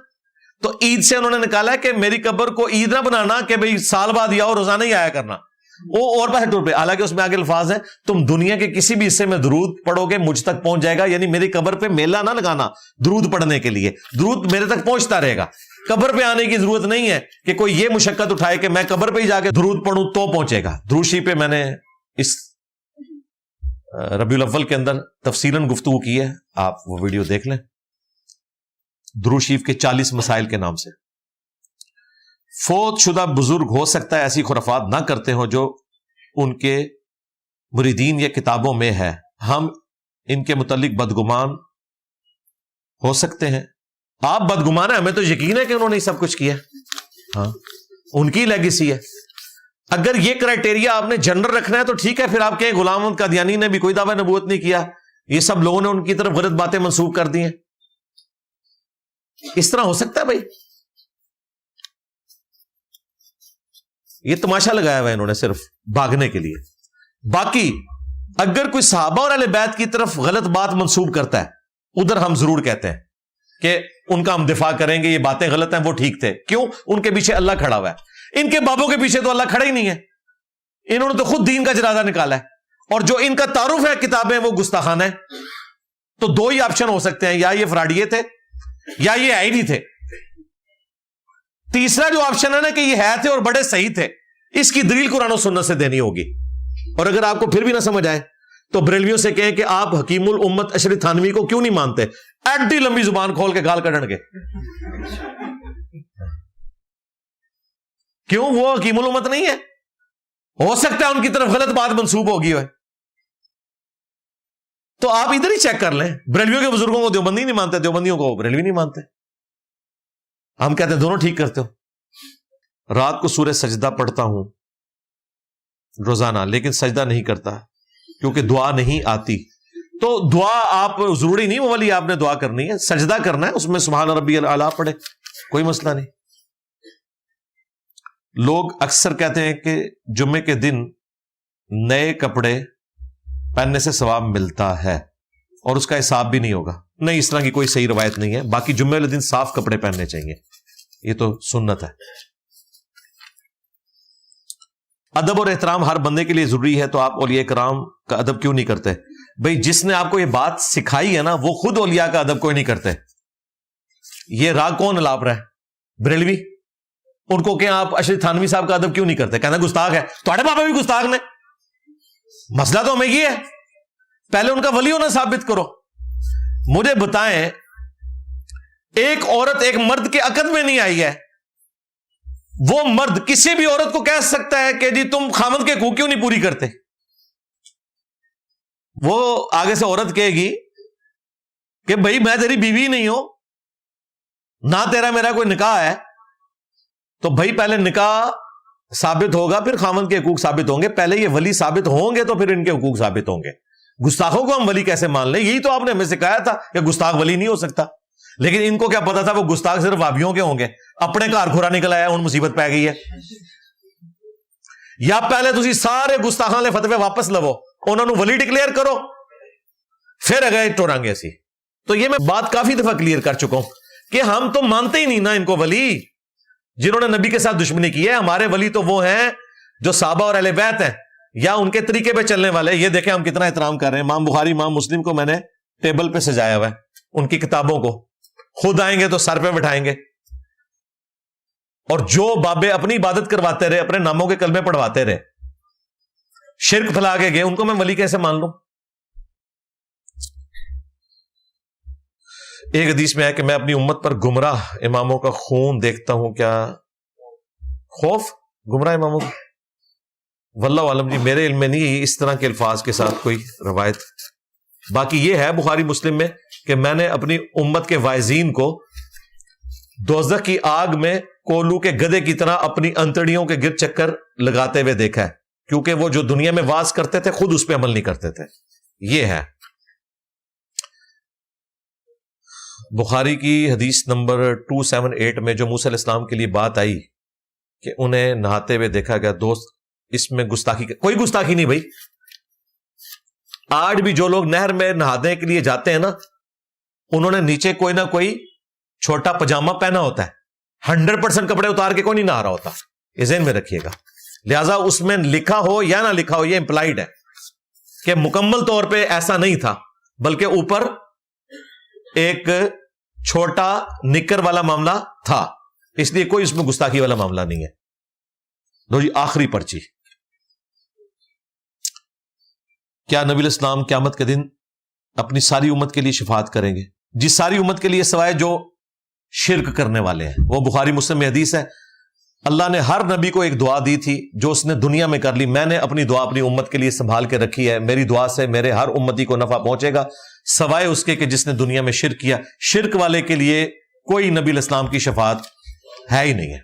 تو عید سے انہوں نے نکالا ہے کہ میری قبر کو عید نہ بنانا کہ بھئی سال بعد آؤ، روزانہ ہی آیا کرنا. وہ اور بہت طور پہ، حالانکہ اس میں آگے الفاظ ہے تم دنیا کے کسی بھی حصے میں درود پڑھو گے مجھ تک پہنچ جائے گا. یعنی میری قبر پہ میلہ نہ لگانا درود پڑھنے کے لیے، درود میرے تک پہنچتا رہے گا. قبر پہ آنے کی ضرورت نہیں ہے کہ کوئی یہ مشقت اٹھائے کہ میں قبر پہ ہی جا کے درود پڑھوں تو پہنچے گا. درود شریف پہ میں نے اس ربیع الاول کے اندر تفصیلاً گفتگو کی ہے، آپ وہ ویڈیو دیکھ لیں. درود شریف کے 40 مسائل کے نام سے. فوت شدہ بزرگ ہو سکتا ہے ایسی خرافات نہ کرتے ہوں جو ان کے مریدین یا کتابوں میں ہے، ہم ان کے متعلق بدگمان ہو سکتے ہیں؟ آپ بدگمان ہیں، ہمیں تو یقین ہے کہ انہوں نے سب کچھ کیا. ہاں ان کی لیگیسی ہے. اگر یہ کرائٹیریا آپ نے جنرل رکھنا ہے تو ٹھیک ہے، پھر آپ کہیں غلام احمد قادیانی نے بھی کوئی دعویٰ نبوت نہیں کیا، یہ سب لوگوں نے ان کی طرف غلط باتیں منسوب کر دی ہیں. اس طرح ہو سکتا ہے بھائی؟ یہ تماشا لگایا ہوا ہے انہوں نے صرف بھاگنے کے لیے. باقی اگر کوئی صحابہ اور اہل بیت کی طرف غلط بات منسوب کرتا ہے، ادھر ہم ضرور کہتے ہیں کہ ان کا ہم دفاع کریں گے، یہ باتیں غلط ہیں، وہ ٹھیک تھے. کیوں؟ ان کے پیچھے اللہ کھڑا ہوا ہے. ان کے بابوں کے پیچھے تو اللہ کھڑا ہی نہیں ہے، انہوں نے تو خود دین کا جنازہ نکالا ہے. اور جو ان کا تعارف ہے کتابیں وہ گستاخانہ ہے. تو 2 ہی آپشن ہو سکتے ہیں، یا یہ فراڈیے تھے یا یہ ہے ہی نہیں تھے. تیسرا جو آپشن ہے نا کہ یہ ہے تھے اور بڑے صحیح تھے، اس کی دلیل قرآن و سنت سے دینی ہوگی. اور اگر آپ کو پھر بھی نہ سمجھ آئے تو بریلویوں سے کہیں کہ آپ حکیم الامت اشرف تھانوی کو کیوں نہیں مانتے، ایڈی لمبی زبان کھول کے گال کڈن گے. کیوں؟ وہ حکیم الامت نہیں ہے. ہو سکتا ہے ان کی طرف غلط بات منسوب ہوگی ہوئے. تو آپ ادھر ہی چیک کر لیں. بریلویوں کے بزرگوں کو دیوبندی نہیں مانتے، دیوبندیوں کو بریلوی نہیں مانتے. ہم کہتے ہیں دونوں ٹھیک کرتے ہو. رات کو سورہ سجدہ پڑھتا ہوں روزانہ، لیکن سجدہ نہیں کرتا کیونکہ دعا نہیں آتی. تو دعا آپ ضروری نہیں وہ والی آپ نے دعا کرنی ہے، سجدہ کرنا ہے، اس میں سبحان ربی الاعلیٰ پڑھے، کوئی مسئلہ نہیں. لوگ اکثر کہتے ہیں کہ جمعے کے دن نئے کپڑے پہننے سے ثواب ملتا ہے اور اس کا حساب بھی نہیں ہوگا. نہیں، اس طرح کی کوئی صحیح روایت نہیں ہے. باقی جمعے والے دن صاف کپڑے پہننے چاہیے، یہ تو سنت ہے. ادب اور احترام ہر بندے کے لیے ضروری ہے، تو آپ اولیاء کرام کا ادب کیوں نہیں کرتے؟ بھئی جس نے آپ کو یہ بات سکھائی ہے نا، وہ خود اولیاء کا ادب کوئی نہیں کرتے. یہ راگ کون الاپ رہا ہے؟ بریلوی. ان کو کہ آپ اشرف تھانوی صاحب کا ادب کیوں نہیں کرتے؟ کہنا گستاخ ہے. تھوڑے بابا بھی گستاخ نے. مسئلہ تو ہمیں یہ ہے، پہلے ان کا ولی ہونا ثابت کرو. مجھے بتائیں، ایک عورت ایک مرد کے عقد میں نہیں آئی ہے، وہ مرد کسی بھی عورت کو کہہ سکتا ہے کہ جی تم خامد کے حقوق کیوں نہیں پوری کرتے؟ وہ آگے سے عورت کہے گی کہ بھائی میں تیری بیوی نہیں ہوں، نہ تیرا میرا کوئی نکاح ہے. تو بھائی پہلے نکاح ثابت ہوگا، پھر خامد کے حقوق ثابت ہوں گے. پہلے یہ ولی ثابت ہوں گے تو پھر ان کے حقوق ثابت ہوں گے. گستاخوں کو ہم ولی کیسے مان لیں؟ یہی تو آپ نے ہمیں سکھایا تھا کہ گستاخ ولی نہیں ہو سکتا. لیکن ان کو کیا پتا تھا وہ گستاخ صرف وابیوں کے ہوں گے. اپنے گھر کھورا نکل آیا، ان مصیبت پہ گئی ہے. یا پہلے تسی سارے گستاخاں لے فتوے واپس لو، انہوں نے ولی ڈکلیئر کرو، پھر اگئے ٹورانگے سی. تو یہ میں بات کافی دفعہ کلیئر کر چکا ہوں کہ ہم تو مانتے ہی نہیں نا ان کو ولی جنہوں نے نبی کے ساتھ دشمنی کی ہے. ہمارے ولی تو وہ ہیں جو صحابہ اور اہل بیت ہیں یا ان کے طریقے پہ چلنے والے. یہ دیکھیں ہم کتنا احترام کر رہے ہیں. امام بخاری امام مسلم کو میں نے ٹیبل پہ سجایا ہوا ہے، ان کی کتابوں کو. خود آئیں گے تو سر پہ بٹھائیں گے. اور جو بابے اپنی عبادت کرواتے رہے، اپنے ناموں کے کلمے پڑھواتے رہے، شرک پھیلا کے گئے، ان کو میں ولی کیسے مان لوں؟ ایک حدیث میں ہے کہ میں اپنی امت پر گمراہ اماموں کا خون دیکھتا ہوں. کیا خوف گمراہ اماموں کا؟ واللہ عالم جی، میرے علم میں نہیں اس طرح کے الفاظ کے ساتھ کوئی روایت. باقی یہ ہے بخاری مسلم میں کہ میں نے اپنی امت کے واعظین کو دوزخ کی آگ میں کولو کے گدے کی طرح اپنی انتڑیوں کے گرد چکر لگاتے ہوئے دیکھا ہے، کیونکہ وہ جو دنیا میں واز کرتے تھے خود اس پہ عمل نہیں کرتے تھے. یہ ہے بخاری کی حدیث نمبر 278 میں جو موسیٰ علیہ السلام کے لیے بات آئی کہ انہیں نہاتے ہوئے دیکھا گیا. دوست، اس میں گستاخی کوئی گستاخی نہیں بھائی. آج بھی جو لوگ نہر میں نہانے کے لیے جاتے ہیں نا، انہوں نے نیچے کوئی نہ کوئی چھوٹا پجامہ پہنا ہوتا ہے. 100% کپڑے اتار کے کوئی نہیں نہا رہا ہوتا. یہ ذہن میں رکھیے گا. لہذا اس میں لکھا ہو یا نہ لکھا ہو، یہ امپلائڈ ہے کہ مکمل طور پہ ایسا نہیں تھا، بلکہ اوپر ایک چھوٹا نکر والا معاملہ تھا. اس لیے کوئی اس میں گستاخی والا معاملہ نہیں ہے. لو جی، آخری پرچی. کیا نبی الاسلام قیامت کے دن اپنی ساری امت کے لیے شفاعت کریں گے؟ جی، ساری امت کے لیے سوائے جو شرک کرنے والے ہیں. وہ بخاری مسلم میں حدیث ہے، اللہ نے ہر نبی کو ایک دعا دی تھی جو اس نے دنیا میں کر لی. میں نے اپنی دعا اپنی امت کے لیے سنبھال کے رکھی ہے. میری دعا سے میرے ہر امتی کو نفع پہنچے گا، سوائے اس کے کہ جس نے دنیا میں شرک کیا. شرک والے کے لیے کوئی نبی الاسلام کی شفاعت ہے ہی نہیں ہے.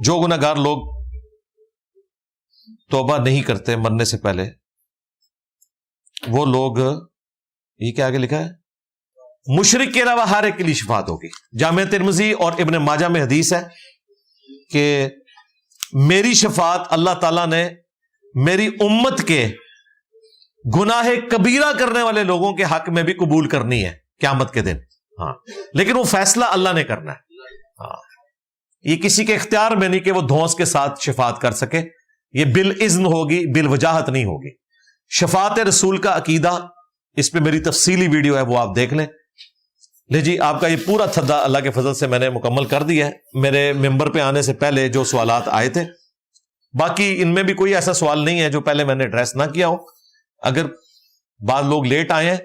جو گناہگار لوگ توبہ نہیں کرتے مرنے سے پہلے، وہ لوگ، یہ کیا آگے لکھا ہے، مشرک کے علاوہ ہر ایک کے لیے شفاعت ہوگی. جامع ترمذی اور ابن ماجہ میں حدیث ہے کہ میری شفاعت اللہ تعالیٰ نے میری امت کے گناہ کبیرہ کرنے والے لوگوں کے حق میں بھی قبول کرنی ہے قیامت کے دن. ہاں، لیکن وہ فیصلہ اللہ نے کرنا ہے. ہاں، یہ کسی کے اختیار میں نہیں کہ وہ دھونس کے ساتھ شفاعت کر سکے. یہ بالاذن ہوگی، بالوجاہت نہیں ہوگی. شفاعت رسول کا عقیدہ، اس پہ میری تفصیلی ویڈیو ہے، وہ آپ دیکھ لیں. لے جی، آپ کا یہ پورا تھدا اللہ کے فضل سے میں نے مکمل کر دیا ہے. میرے ممبر پہ آنے سے پہلے جو سوالات آئے تھے باقی ان میں بھی کوئی ایسا سوال نہیں ہے جو پہلے میں نے ایڈریس نہ کیا ہو. اگر بعض لوگ لیٹ آئے ہیں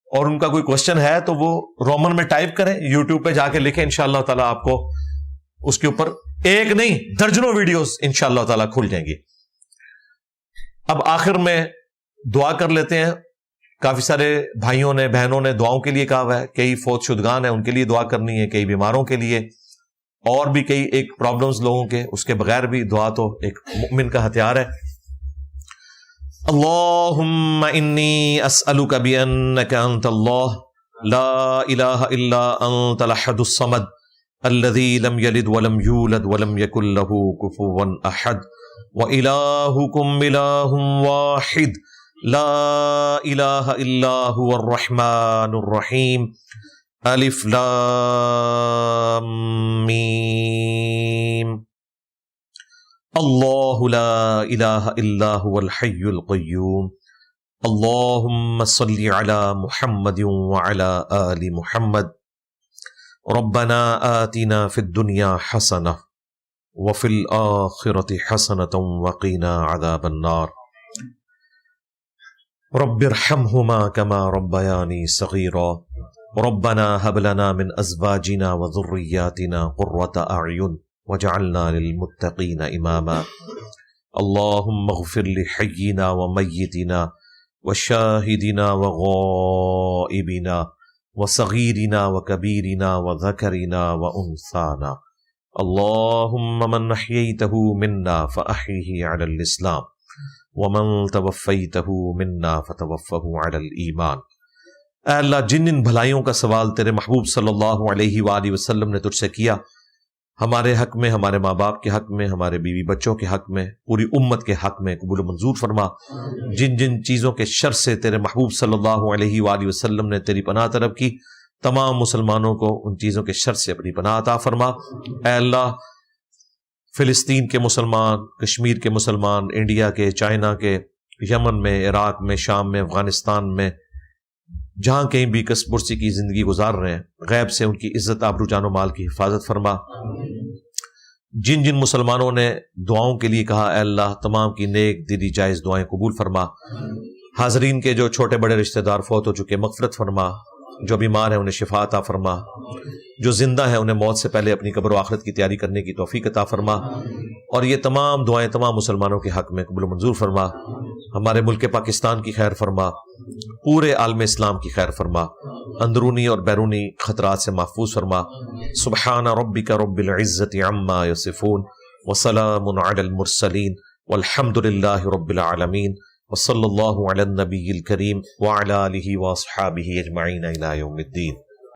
اور ان کا کوئی کوشچن ہے تو وہ رومن میں ٹائپ کریں, یوٹیوب پہ جا کے لکھیں, انشاءاللہ تعالیٰ آپ کو اس کے اوپر ایک نہیں درجنوں ویڈیوز انشاءاللہ تعالیٰ کھل جائیں گی. اب آخر میں دعا کر لیتے ہیں. کافی سارے بھائیوں نے بہنوں نے دعاؤں کے لیے کہا ہوا ہے, کئی فوت شدگان ہیں ان کے لیے دعا کرنی ہے, کئی بیماروں کے لیے, اور بھی کئی ایک پرابلمز لوگوں کے, اس کے بغیر بھی دعا تو ایک مؤمن کا ہتھیار ہے. اللہم انی اسألک بانک انت اللہ لا الہ الا انت الاحد الصمد الذی لم یلد ولم یولد ولم یکن لہ کفوا احد وإلہکم الہ واحد لا الہ الا هو الرحمن الرحیم الف لام میم اللہ لا الہ الا هو الحی القیوم اللہم صلی علی محمد وعلی آل محمد ربنا آتنا فی الدنیا حسنہ وفی الآخرۃ حسنۃ وقنا عذاب النار رب ارحمہما کما ربیانی صغیرا ربنا هب لنا من ازواجنا وذریاتنا قرۃ اعین وجعلنا للمتقین اماما اللہم اغفر لحینا ومیتنا وشاہدنا وغائبنا وصغیرنا وکبیرنا وذکرنا وانثانا اللہم من احییتہ منا فاحیہ علی الاسلام ومن توفیتہ منا فتوفہ علی الایمان. اے اللہ جن ان بھلائیوں کا سوال تیرے محبوب صلی اللہ علیہ وآلہ وسلم نے تجھ سے کیا, ہمارے حق میں, ہمارے ماں باپ کے حق میں, ہمارے بیوی بچوں کے حق میں, پوری امت کے حق میں قبول و منظور فرما. جن جن چیزوں کے شر سے تیرے محبوب صلی اللہ علیہ وآلہ وسلم نے تیری پناہ طلب کی, تمام مسلمانوں کو ان چیزوں کے شر سے اپنی پناہ عطا فرما. اے اللہ فلسطین کے مسلمان, کشمیر کے مسلمان, انڈیا کے, چائنا کے, یمن میں, عراق میں, شام میں, افغانستان میں, جہاں کہیں بھی کسب پرسی کی زندگی گزار رہے ہیں, غیب سے ان کی عزت آبرو جان و مال کی حفاظت فرما. جن جن مسلمانوں نے دعاؤں کے لیے کہا, اے اللہ تمام کی نیک دلی جائز دعائیں قبول فرما. حاضرین کے جو چھوٹے بڑے رشتہ دار فوت ہو چکے مغفرت فرما, جو بیمار ہیں انہیں شفا عطا فرما, جو زندہ ہیں انہیں موت سے پہلے اپنی قبر و آخرت کی تیاری کرنے کی توفیق عطا فرما. اور یہ تمام دعائیں تمام مسلمانوں کے حق میں قبول و منظور فرما. ہمارے ملک پاکستان کی خیر فرما, پورے عالم اسلام کی خیر فرما, اندرونی اور بیرونی خطرات سے محفوظ فرما. سبحان ربک رب العزت عما یصفون وسلام علی المرسلین والحمد للہ رب العالمین وصلی اللہ علی النبی الکریم وعلی آلہ واصحابہ اجمعین الی یوم الدین.